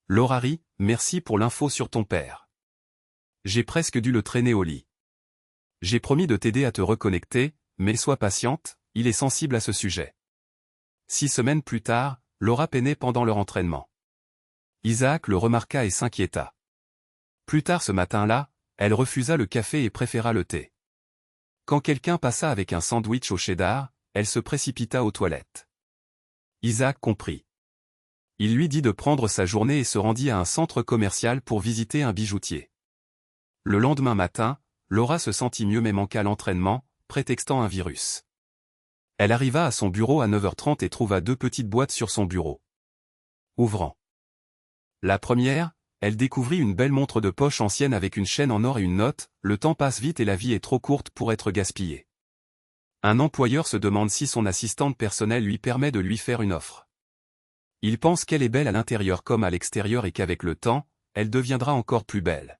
Laura rit, merci pour l'info sur ton père. J'ai presque dû le traîner au lit. J'ai promis de t'aider à te reconnecter, mais sois patiente, il est sensible à ce sujet. 6 semaines plus tard, Laura peinait pendant leur entraînement. Isaac le remarqua et s'inquiéta. Plus tard ce matin-là, elle refusa le café et préféra le thé. Quand quelqu'un passa avec un sandwich au cheddar, elle se précipita aux toilettes. Isaac comprit. Il lui dit de prendre sa journée et se rendit à un centre commercial pour visiter un bijoutier. Le lendemain matin, Laura se sentit mieux mais manqua l'entraînement, prétextant un virus. Elle arriva à son bureau à 9h30 et trouva 2 petites boîtes sur son bureau. Ouvrant la première, elle découvrit une belle montre de poche ancienne avec une chaîne en or et une note, le temps passe vite et la vie est trop courte pour être gaspillée. Un employeur se demande si son assistante personnelle lui permet de lui faire une offre. Il pense qu'elle est belle à l'intérieur comme à l'extérieur et qu'avec le temps, elle deviendra encore plus belle.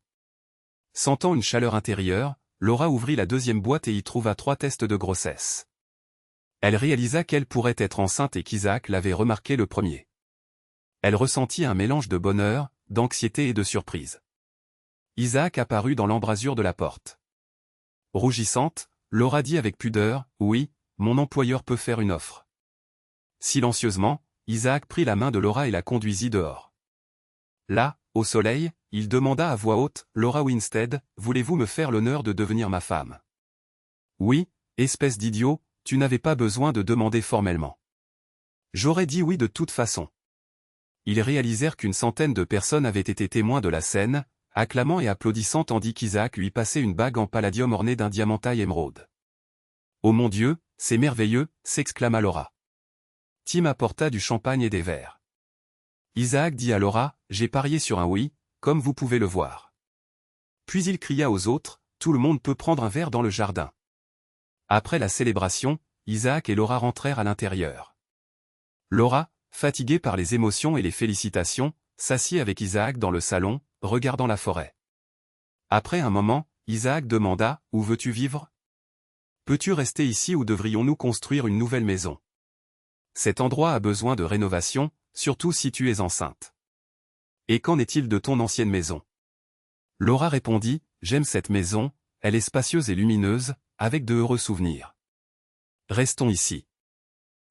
Sentant une chaleur intérieure, Laura ouvrit la deuxième boîte et y trouva 3 tests de grossesse. Elle réalisa qu'elle pourrait être enceinte et qu'Isaac l'avait remarqué le premier. Elle ressentit un mélange de bonheur, d'anxiété et de surprise. Isaac apparut dans l'embrasure de la porte. Rougissante, Laura dit avec pudeur, « Oui, mon employeur peut faire une offre. » Silencieusement, Isaac prit la main de Laura et la conduisit dehors. Là, au soleil, il demanda à voix haute, « Laura Winstead, voulez-vous me faire l'honneur de devenir ma femme? » Oui, espèce d'idiot, tu n'avais pas besoin de demander formellement. J'aurais dit oui de toute façon. Ils réalisèrent qu'une centaine de personnes avaient été témoins de la scène, acclamant et applaudissant tandis qu'Isaac lui passait une bague en palladium ornée d'un diamant taille émeraude. « Oh mon Dieu, c'est merveilleux !» s'exclama Laura. Tim apporta du champagne et des verres. Isaac dit à Laura, « J'ai parié sur un oui, comme vous pouvez le voir. » Puis il cria aux autres, « Tout le monde peut prendre un verre dans le jardin. » Après la célébration, Isaac et Laura rentrèrent à l'intérieur. Laura, fatiguée par les émotions et les félicitations, s'assit avec Isaac dans le salon, regardant la forêt. Après un moment, Isaac demanda, « Où veux-tu vivre? Peux-tu rester ici ou devrions-nous construire une nouvelle maison? Cet endroit a besoin de rénovation, surtout si tu es enceinte. Et qu'en est-il de ton ancienne maison? » Laura répondit, « J'aime cette maison, elle est spacieuse et lumineuse, avec de heureux souvenirs. Restons ici.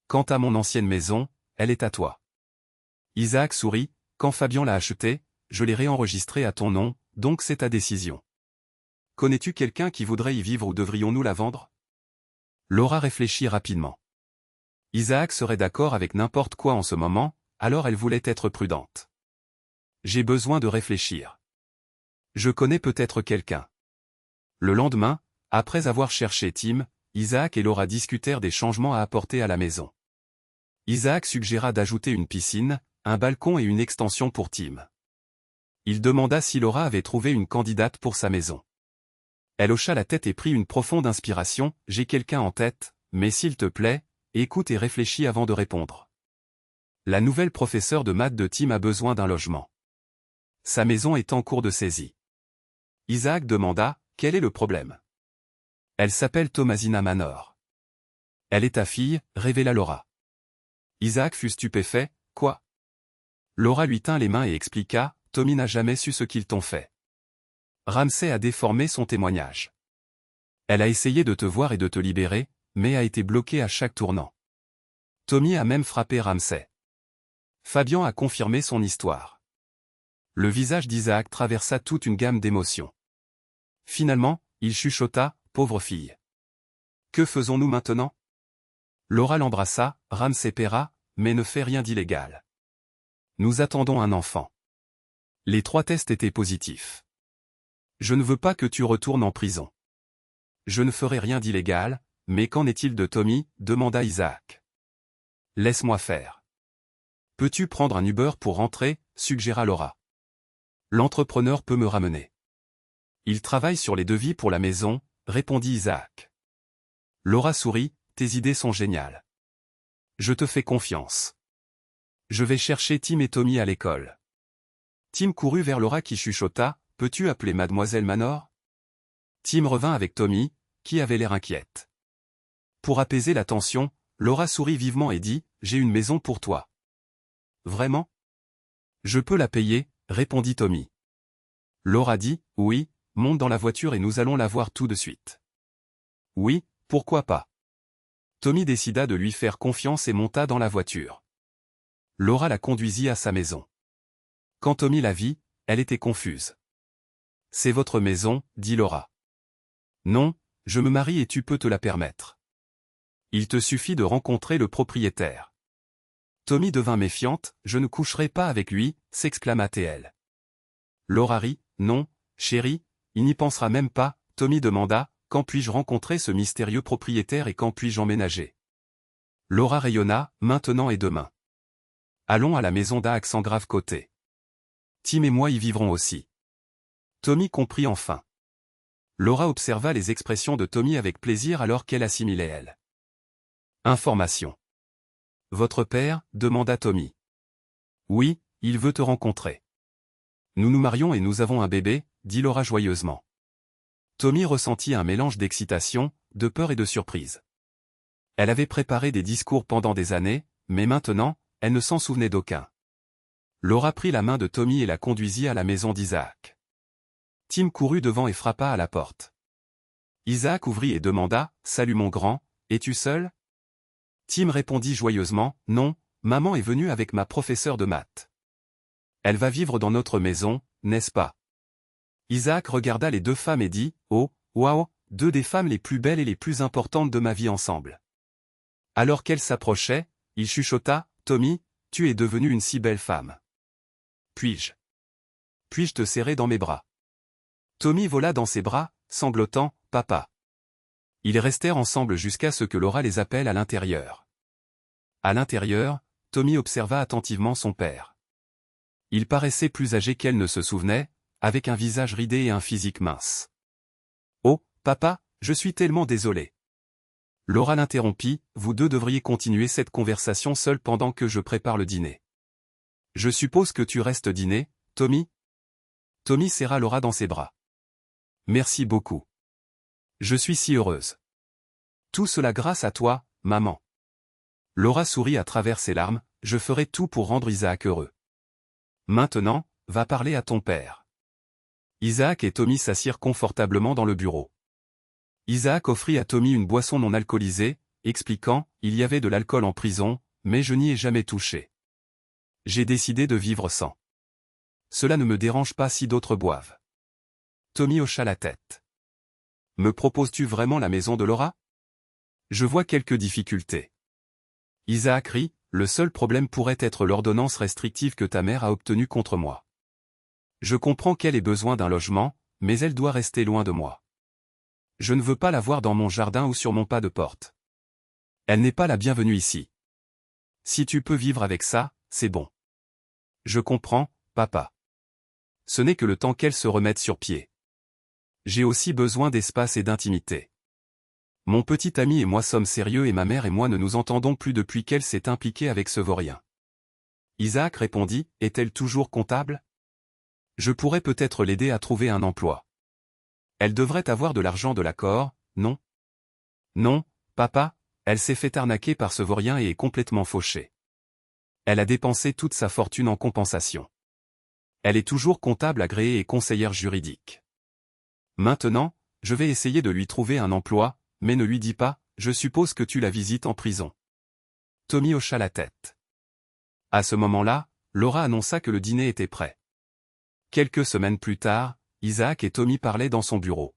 Quant à mon ancienne maison, elle est à toi. » Isaac sourit, « Quand Fabian l'a achetée, je l'ai réenregistrée à ton nom, donc c'est ta décision. Connais-tu quelqu'un qui voudrait y vivre ou devrions-nous la vendre? » Laura réfléchit rapidement. Isaac serait d'accord avec n'importe quoi en ce moment, alors elle voulait être prudente. « J'ai besoin de réfléchir. Je connais peut-être quelqu'un. Le lendemain, après avoir cherché Tim, Isaac et Laura discutèrent des changements à apporter à la maison. Isaac suggéra d'ajouter une piscine, un balcon et une extension pour Tim. Il demanda si Laura avait trouvé une candidate pour sa maison. Elle hocha la tête et prit une profonde inspiration. « J'ai quelqu'un en tête, mais s'il te plaît, écoute et réfléchis avant de répondre. La nouvelle professeure de maths de Tim a besoin d'un logement. Sa maison est en cours de saisie. » Isaac demanda, « Quel est le problème ?» « Elle s'appelle Thomasina Manor. »« Elle est ta fille, » révéla Laura. Isaac fut stupéfait, « Quoi ?» Laura lui tint les mains et expliqua, « Tommy n'a jamais su ce qu'ils t'ont fait. Ramsay a déformé son témoignage. Elle a essayé de te voir et de te libérer, mais a été bloquée à chaque tournant. Tommy a même frappé Ramsay. » Fabian a confirmé son histoire. Le visage d'Isaac traversa toute une gamme d'émotions. Finalement, il chuchota, « Pauvre fille. Que faisons-nous maintenant ?» Laura l'embrassa, « Ramsay paiera, mais ne fait rien d'illégal. Nous attendons un enfant. » Les 3 tests étaient positifs. « Je ne veux pas que tu retournes en prison. »« Je ne ferai rien d'illégal, mais qu'en est-il de Tommy ?» demanda Isaac. « Laisse-moi faire. »« Peux-tu prendre un Uber pour rentrer ?» suggéra Laura. « L'entrepreneur peut me ramener. »« Il travaille sur les devis pour la maison », répondit Isaac. Laura sourit, « Tes idées sont géniales. Je te fais confiance. Je vais chercher Tim et Tommy à l'école. » Tim courut vers Laura qui chuchota, « Peux-tu appeler Mademoiselle Manor ?» Tim revint avec Tommy, qui avait l'air inquiète. Pour apaiser la tension, Laura sourit vivement et dit, « J'ai une maison pour toi. »« Vraiment ? » ?»« Je peux la payer, » répondit Tommy. Laura dit, « Oui, monte dans la voiture et nous allons la voir tout de suite. »« Oui, pourquoi pas ?» Tommy décida de lui faire confiance et monta dans la voiture. Laura la conduisit à sa maison. Quand Tommy la vit, elle était confuse. « C'est votre maison, » dit Laura. « Non, je me marie et tu peux te la permettre. Il te suffit de rencontrer le propriétaire. » Tommy devint méfiante, « Je ne coucherai pas avec lui » s'exclama-t-elle. Laura rit, « Non, chérie, il n'y pensera même pas. » Tommy demanda, « Quand puis-je rencontrer ce mystérieux propriétaire et quand puis-je emménager ?» Laura rayonna, « Maintenant et demain. Allons à la maison d'Aak sans grave côté. Tim et moi y vivrons aussi. » Tommy comprit enfin. Laura observa les expressions de Tommy avec plaisir alors qu'elle assimilait elle. Information. « Votre père ?» demanda Tommy. « Oui, il veut te rencontrer. »« Nous nous marions et nous avons un bébé » dit Laura joyeusement. Tommy ressentit un mélange d'excitation, de peur et de surprise. Elle avait préparé des discours pendant des années, mais maintenant, elle ne s'en souvenait d'aucun. Laura prit la main de Tommy et la conduisit à la maison d'Isaac. Tim courut devant et frappa à la porte. Isaac ouvrit et demanda, « Salut mon grand, es-tu seul ?» Tim répondit joyeusement, « Non, maman est venue avec ma professeure de maths. Elle va vivre dans notre maison, n'est-ce pas ?» Isaac regarda les 2 femmes et dit, « Oh, waouh, 2 des femmes les plus belles et les plus importantes de ma vie ensemble. » Alors qu'elle s'approchait, il chuchota, « Tommy, tu es devenue une si belle femme. Puis-je te serrer dans mes bras ?» Tommy vola dans ses bras, sanglotant, « Papa. » Ils restèrent ensemble jusqu'à ce que Laura les appelle à l'intérieur. À l'intérieur, Tommy observa attentivement son père. Il paraissait plus âgé qu'elle ne se souvenait, avec un visage ridé et un physique mince. « Oh, papa, je suis tellement désolé. » Laura l'interrompit, « Vous 2 devriez continuer cette conversation seule pendant que je prépare le dîner. Je suppose que tu restes dîner, Tommy ?» Tommy serra Laura dans ses bras. « Merci beaucoup. Je suis si heureuse. Tout cela grâce à toi, maman. » Laura sourit à travers ses larmes, « Je ferai tout pour rendre Isaac heureux. Maintenant, va parler à ton père. » Isaac et Tommy s'assirent confortablement dans le bureau. Isaac offrit à Tommy une boisson non alcoolisée, expliquant, « Il y avait de l'alcool en prison, mais je n'y ai jamais touché. J'ai décidé de vivre sans. Cela ne me dérange pas si d'autres boivent. » Tommy hocha la tête. « Me proposes-tu vraiment la maison de Laura ? Je vois quelques difficultés. » Isaac rit, « Le seul problème pourrait être l'ordonnance restrictive que ta mère a obtenue contre moi. Je comprends qu'elle ait besoin d'un logement, mais elle doit rester loin de moi. Je ne veux pas la voir dans mon jardin ou sur mon pas de porte. Elle n'est pas la bienvenue ici. Si tu peux vivre avec ça, c'est bon. Je comprends, papa. Ce n'est que le temps qu'elle se remette sur pied. J'ai aussi besoin d'espace et d'intimité. Mon petit ami et moi sommes sérieux et ma mère et moi ne nous entendons plus depuis qu'elle s'est impliquée avec ce vaurien. Isaac répondit, est-elle toujours comptable? Je pourrais peut-être l'aider à trouver un emploi. Elle devrait avoir de l'argent de l'accord, non? Non, papa, elle s'est fait arnaquer par ce vaurien et est complètement fauchée. Elle a dépensé toute sa fortune en compensation. Elle est toujours comptable agréée et conseillère juridique. Maintenant, je vais essayer de lui trouver un emploi, mais ne lui dis pas, je suppose que tu la visites en prison. Tommy hocha la tête. À ce moment-là, Laura annonça que le dîner était prêt. Quelques semaines plus tard, Isaac et Tommy parlaient dans son bureau.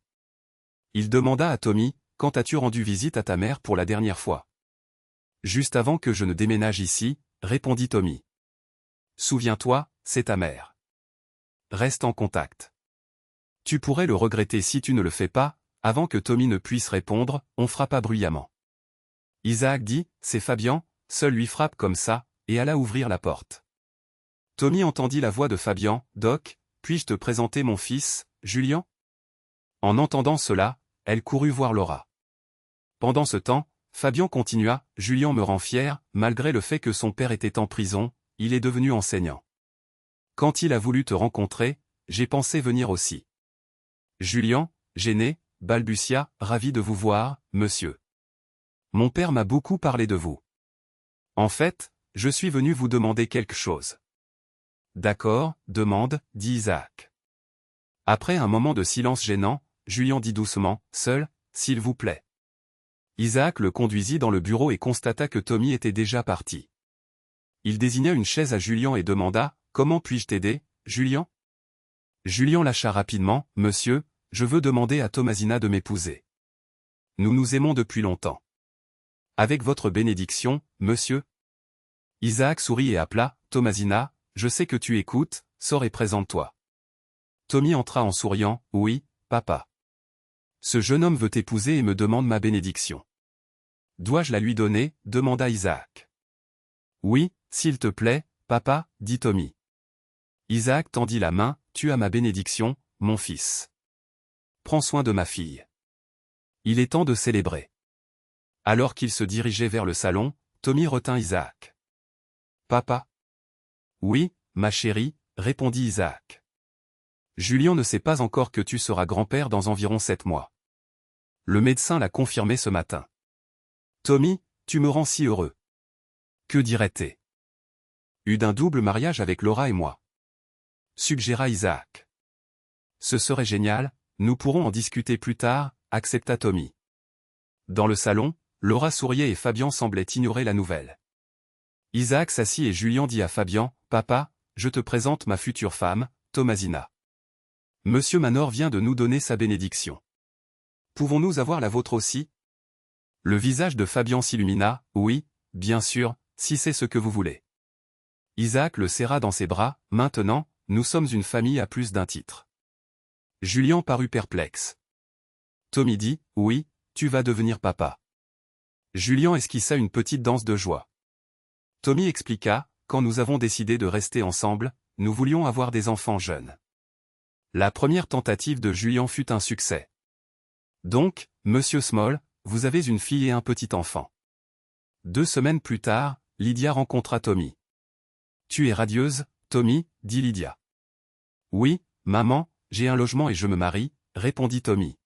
Il demanda à Tommy, quand as-tu rendu visite à ta mère pour la dernière fois? Juste avant que je ne déménage ici, répondit Tommy. Souviens-toi, c'est ta mère. Reste en contact. Tu pourrais le regretter si tu ne le fais pas. Avant que Tommy ne puisse répondre, on frappa bruyamment. Isaac dit, c'est Fabian, seul lui frappe comme ça, et alla ouvrir la porte. Tommy entendit la voix de Fabian, Doc, puis-je te présenter mon fils, Julien? En entendant cela, elle courut voir Laura. Pendant ce temps, Fabian continua, Julien me rend fier, malgré le fait que son père était en prison, il est devenu enseignant. Quand il a voulu te rencontrer, j'ai pensé venir aussi. Julien, gêné, balbutia, ravi de vous voir, monsieur. Mon père m'a beaucoup parlé de vous. En fait, je suis venu vous demander quelque chose. D'accord, demande, dit Isaac. Après un moment de silence gênant, Julien dit doucement, seul, s'il vous plaît. Isaac le conduisit dans le bureau et constata que Tommy était déjà parti. Il désigna une chaise à Julien et demanda, comment puis-je t'aider, Julien? Julien lâcha rapidement, monsieur, je veux demander à Thomasina de m'épouser. Nous nous aimons depuis longtemps. Avec votre bénédiction, monsieur? Isaac sourit et appela, Thomasina, je sais que tu écoutes, sors et présente-toi. Tommy entra en souriant, oui, papa. Ce jeune homme veut t'épouser et me demande ma bénédiction. Dois-je la lui donner? Demanda Isaac. Oui, s'il te plaît, papa, dit Tommy. Isaac tendit la main, tu as ma bénédiction, mon fils. Prends soin de ma fille. Il est temps de célébrer. Alors qu'il se dirigeait vers le salon, Tommy retint Isaac. Papa? Oui, ma chérie, répondit Isaac. Julien ne sait pas encore que tu seras grand-père dans environ 7 mois. Le médecin l'a confirmé ce matin. Tommy, tu me rends si heureux. Que dirais-tu? Eu d'un double mariage avec Laura et moi. Suggéra Isaac. Ce serait génial, nous pourrons en discuter plus tard, accepta Tommy. Dans le salon, Laura souriait et Fabian semblait ignorer la nouvelle. Isaac s'assit et Julien dit à Fabian, papa, je te présente ma future femme, Thomasina. Monsieur Manor vient de nous donner sa bénédiction. Pouvons-nous avoir la vôtre aussi? Le visage de Fabian s'illumina, oui, bien sûr, si c'est ce que vous voulez. Isaac le serra dans ses bras, maintenant, nous sommes une famille à plus d'un titre. Julien parut perplexe. Tommy dit, oui, tu vas devenir papa. Julien esquissa une petite danse de joie. Tommy expliqua, quand nous avons décidé de rester ensemble, nous voulions avoir des enfants jeunes. La première tentative de Julien fut un succès. Donc, monsieur Small, vous avez une fille et un petit enfant. 2 semaines plus tard, Lydia rencontra Tommy. Tu es radieuse, Tommy, dit Lydia. Oui, maman, j'ai un logement et je me marie, répondit Tommy.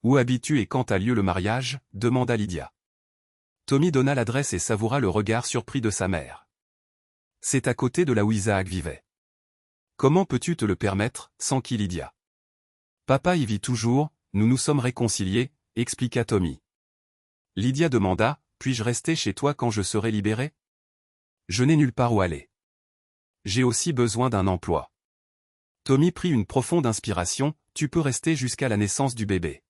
Où habites-tu et quand a lieu le mariage? Demanda Lydia. Tommy donna l'adresse et savoura le regard surpris de sa mère. C'est à côté de là où Isaac vivait. Comment peux-tu te le permettre, s'enquit Lydia. Papa y vit toujours, nous nous sommes réconciliés, expliqua Tommy. Lydia demanda, puis-je rester chez toi quand je serai libéré? Je n'ai nulle part où aller. J'ai aussi besoin d'un emploi. Tommy prit une profonde inspiration, tu peux rester jusqu'à la naissance du bébé.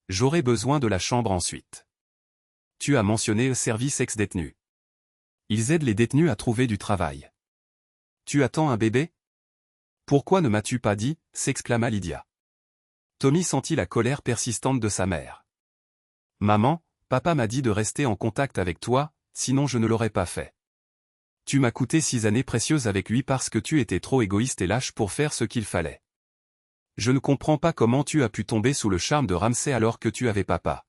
J'aurai besoin de la chambre ensuite. Tu as mentionné le service ex-détenu. Ils aident les détenus à trouver du travail. Tu attends un bébé? Pourquoi ne m'as-tu pas dit, s'exclama Lydia. Tommy sentit la colère persistante de sa mère. Maman, papa m'a dit de rester en contact avec toi, sinon je ne l'aurais pas fait. Tu m'as coûté 6 années précieuses avec lui parce que tu étais trop égoïste et lâche pour faire ce qu'il fallait. Je ne comprends pas comment tu as pu tomber sous le charme de Ramsay alors que tu avais papa.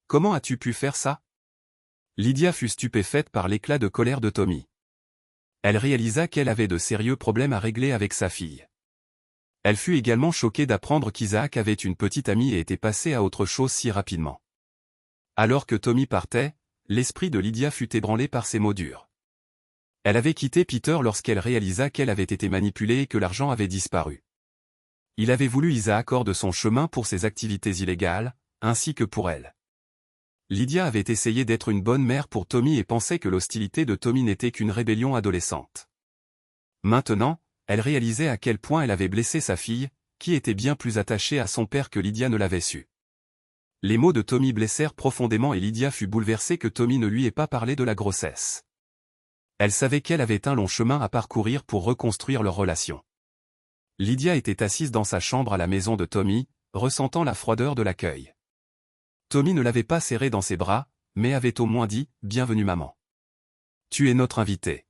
Comment as-tu pu faire ça? Lydia fut stupéfaite par l'éclat de colère de Tommy. Elle réalisa qu'elle avait de sérieux problèmes à régler avec sa fille. Elle fut également choquée d'apprendre qu'Isaac avait une petite amie et était passé à autre chose si rapidement. Alors que Tommy partait, l'esprit de Lydia fut ébranlé par ces mots durs. Elle avait quitté Peter lorsqu'elle réalisa qu'elle avait été manipulée et que l'argent avait disparu. Il avait voulu Isaac hors de son chemin pour ses activités illégales, ainsi que pour elle. Lydia avait essayé d'être une bonne mère pour Tommy et pensait que l'hostilité de Tommy n'était qu'une rébellion adolescente. Maintenant, elle réalisait à quel point elle avait blessé sa fille, qui était bien plus attachée à son père que Lydia ne l'avait su. Les mots de Tommy blessèrent profondément et Lydia fut bouleversée que Tommy ne lui ait pas parlé de la grossesse. Elle savait qu'elle avait un long chemin à parcourir pour reconstruire leur relation. Lydia était assise dans sa chambre à la maison de Tommy, ressentant la froideur de l'accueil. Tommy ne l'avait pas serrée dans ses bras, mais avait au moins dit « Bienvenue maman. Tu es notre invité.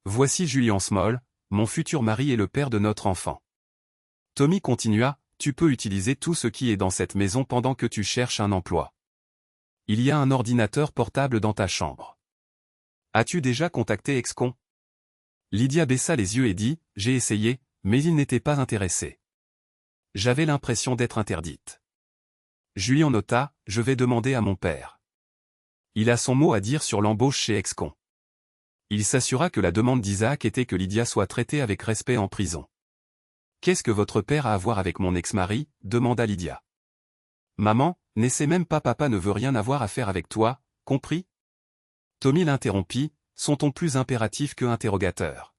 Voici Julian Small, mon futur mari et le père de notre enfant. » Tommy continua « Tu peux utiliser tout ce qui est dans cette maison pendant que tu cherches un emploi. Il y a un ordinateur portable dans ta chambre. As-tu déjà contacté Excon ?» Lydia baissa les yeux et dit « J'ai essayé, mais il n'était pas intéressé. J'avais l'impression d'être interdite. » Julian nota « Je vais demander à mon père. Il a son mot à dire sur l'embauche chez Excon. » Il s'assura que la demande d'Isaac était que Lydia soit traitée avec respect en prison. « Qu'est-ce que votre père a à voir avec mon ex-mari » demanda Lydia. « Maman, n'essaie même pas, papa ne veut rien avoir à faire avec toi, compris ?» Tommy l'interrompit, son ton plus impératif que interrogateur.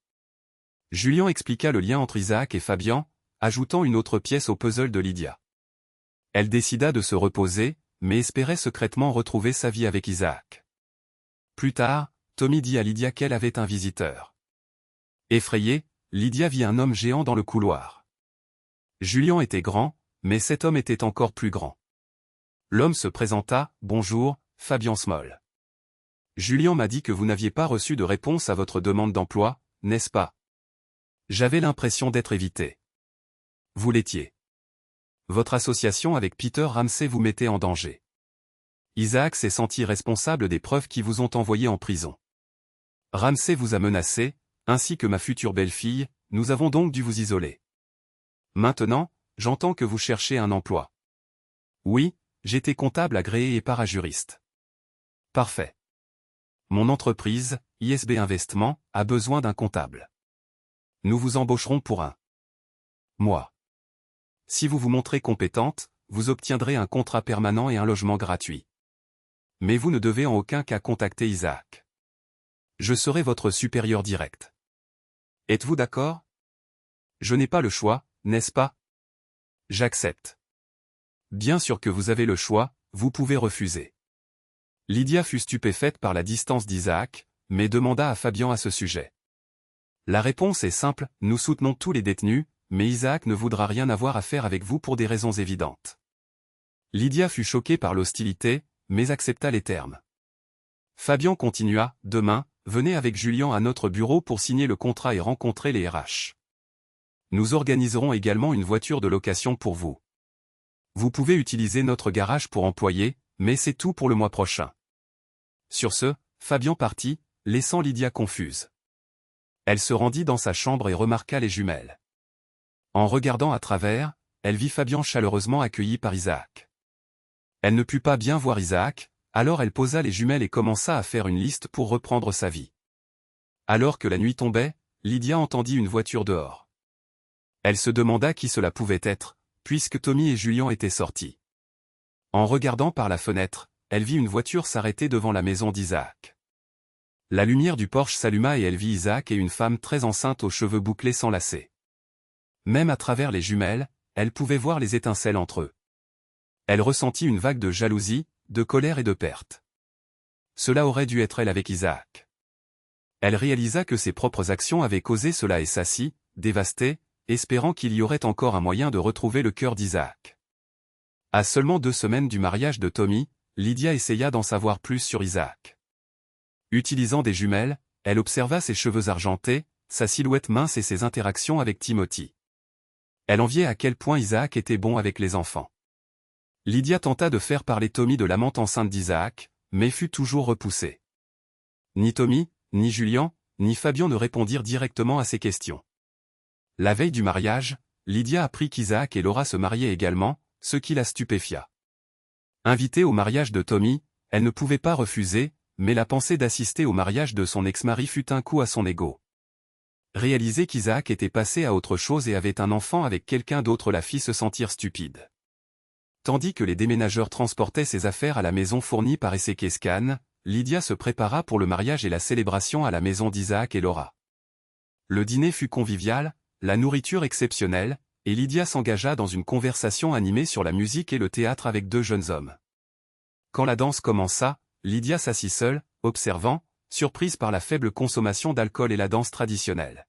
Julian expliqua le lien entre Isaac et Fabian, ajoutant une autre pièce au puzzle de Lydia. Elle décida de se reposer, mais espérait secrètement retrouver sa vie avec Isaac. Plus tard, Tommy dit à Lydia qu'elle avait un visiteur. Effrayée, Lydia vit un homme géant dans le couloir. Julian était grand, mais cet homme était encore plus grand. L'homme se présenta, « Bonjour, Fabian Small. Julian m'a dit que vous n'aviez pas reçu de réponse à votre demande d'emploi, n'est-ce pas? J'avais l'impression d'être évité. Vous l'étiez. Votre association avec Peter Ramsay vous mettait en danger. Isaac s'est senti responsable des preuves qui vous ont envoyé en prison. Ramsay vous a menacé, ainsi que ma future belle-fille, nous avons donc dû vous isoler. Maintenant, j'entends que vous cherchez un emploi. Oui, j'étais comptable agréé et parajuriste. Parfait. Mon entreprise, ISB Investissement, a besoin d'un comptable. Nous vous embaucherons pour un mois. Si vous vous montrez compétente, vous obtiendrez un contrat permanent et un logement gratuit. Mais vous ne devez en aucun cas contacter Isaac. Je serai votre supérieur direct. Êtes-vous d'accord? Je n'ai pas le choix, n'est-ce pas? J'accepte. Bien sûr que vous avez le choix, vous pouvez refuser. Lydia fut stupéfaite par la distance d'Isaac, mais demanda à Fabian à ce sujet. La réponse est simple, nous soutenons tous les détenus, mais Isaac ne voudra rien avoir à faire avec vous pour des raisons évidentes. Lydia fut choquée par l'hostilité, mais accepta les termes. Fabian continua, demain, venez avec Julian à notre bureau pour signer le contrat et rencontrer les RH. Nous organiserons également une voiture de location pour vous. Vous pouvez utiliser notre garage pour employés, mais c'est tout pour le mois prochain. Sur ce, Fabian partit, laissant Lydia confuse. Elle se rendit dans sa chambre et remarqua les jumelles. En regardant à travers, elle vit Fabian chaleureusement accueilli par Isaac. Elle ne put pas bien voir Isaac, alors elle posa les jumelles et commença à faire une liste pour reprendre sa vie. Alors que la nuit tombait, Lydia entendit une voiture dehors. Elle se demanda qui cela pouvait être, puisque Tommy et Julian étaient sortis. En regardant par la fenêtre, elle vit une voiture s'arrêter devant la maison d'Isaac. La lumière du Porsche s'alluma et elle vit Isaac et une femme très enceinte aux cheveux bouclés s'enlacer. Même à travers les jumelles, elle pouvait voir les étincelles entre eux. Elle ressentit une vague de jalousie, de colère et de perte. Cela aurait dû être elle avec Isaac. Elle réalisa que ses propres actions avaient causé cela et s'assit, dévastée, espérant qu'il y aurait encore un moyen de retrouver le cœur d'Isaac. À seulement 2 semaines du mariage de Tommy, Lydia essaya d'en savoir plus sur Isaac. Utilisant des jumelles, elle observa ses cheveux argentés, sa silhouette mince et ses interactions avec Timothy. Elle enviait à quel point Isaac était bon avec les enfants. Lydia tenta de faire parler Tommy de l'amante enceinte d'Isaac, mais fut toujours repoussée. Ni Tommy, ni Julian, ni Fabian ne répondirent directement à ces questions. La veille du mariage, Lydia apprit qu'Isaac et Laura se mariaient également, ce qui la stupéfia. Invitée au mariage de Tommy, elle ne pouvait pas refuser, mais la pensée d'assister au mariage de son ex-mari fut un coup à son ego. Réaliser qu'Isaac était passé à autre chose et avait un enfant avec quelqu'un d'autre la fit se sentir stupide. Tandis que les déménageurs transportaient ses affaires à la maison fournie par Essekescan, Lydia se prépara pour le mariage et la célébration à la maison d'Isaac et Laura. Le dîner fut convivial, la nourriture exceptionnelle, et Lydia s'engagea dans une conversation animée sur la musique et le théâtre avec 2 jeunes hommes. Quand la danse commença, Lydia s'assit seule, observant, surprise par la faible consommation d'alcool et la danse traditionnelle.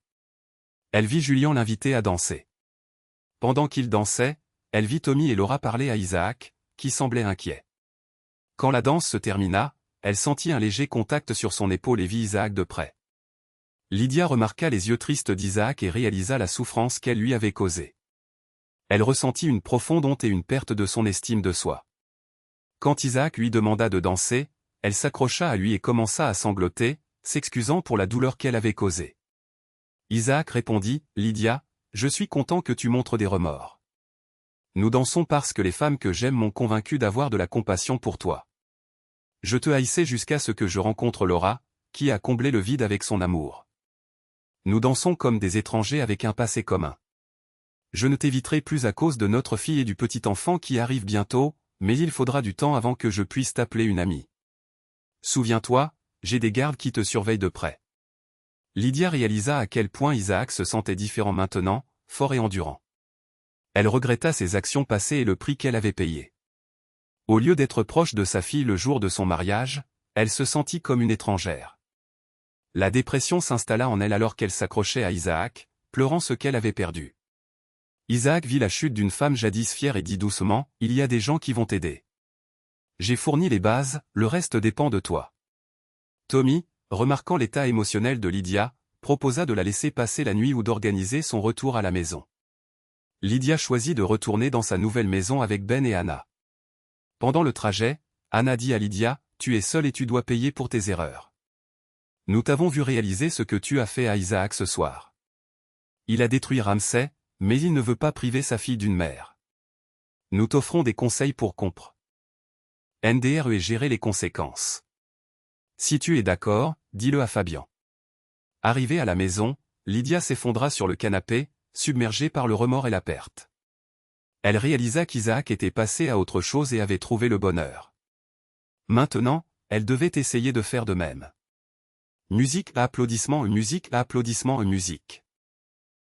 Elle vit Julian l'inviter à danser. Pendant qu'il dansait, elle vit Tommy et Laura parler à Isaac, qui semblait inquiet. Quand la danse se termina, elle sentit un léger contact sur son épaule et vit Isaac de près. Lydia remarqua les yeux tristes d'Isaac et réalisa la souffrance qu'elle lui avait causée. Elle ressentit une profonde honte et une perte de son estime de soi. Quand Isaac lui demanda de danser, elle s'accrocha à lui et commença à sangloter, s'excusant pour la douleur qu'elle avait causée. Isaac répondit, « Lydia, je suis content que tu montres des remords. Nous dansons parce que les femmes que j'aime m'ont convaincu d'avoir de la compassion pour toi. Je te haïssais jusqu'à ce que je rencontre Laura, qui a comblé le vide avec son amour. Nous dansons comme des étrangers avec un passé commun. Je ne t'éviterai plus à cause de notre fille et du petit enfant qui arrive bientôt, mais il faudra du temps avant que je puisse t'appeler une amie. Souviens-toi, j'ai des gardes qui te surveillent de près. » Lydia réalisa à quel point Isaac se sentait différent maintenant, fort et endurant. Elle regretta ses actions passées et le prix qu'elle avait payé. Au lieu d'être proche de sa fille le jour de son mariage, elle se sentit comme une étrangère. La dépression s'installa en elle alors qu'elle s'accrochait à Isaac, pleurant ce qu'elle avait perdu. Isaac vit la chute d'une femme jadis fière et dit doucement, « Il y a des gens qui vont t'aider. J'ai fourni les bases, le reste dépend de toi. » Tommy, remarquant l'état émotionnel de Lydia, proposa de la laisser passer la nuit ou d'organiser son retour à la maison. Lydia choisit de retourner dans sa nouvelle maison avec Ben et Anna. Pendant le trajet, Anna dit à Lydia, « Tu es seule et tu dois payer pour tes erreurs. Nous t'avons vu réaliser ce que tu as fait à Isaac ce soir. Il a détruit Ramsay, mais il ne veut pas priver sa fille d'une mère. Nous t'offrons des conseils pour comprendre et gérer les conséquences. Si tu es d'accord, dis-le à Fabian. » Arrivée à la maison, Lydia s'effondra sur le canapé, submergée par le remords et la perte. Elle réalisa qu'Isaac était passé à autre chose et avait trouvé le bonheur. Maintenant, elle devait essayer de faire de même. Musique à applaudissements, musique à applaudissements, musique.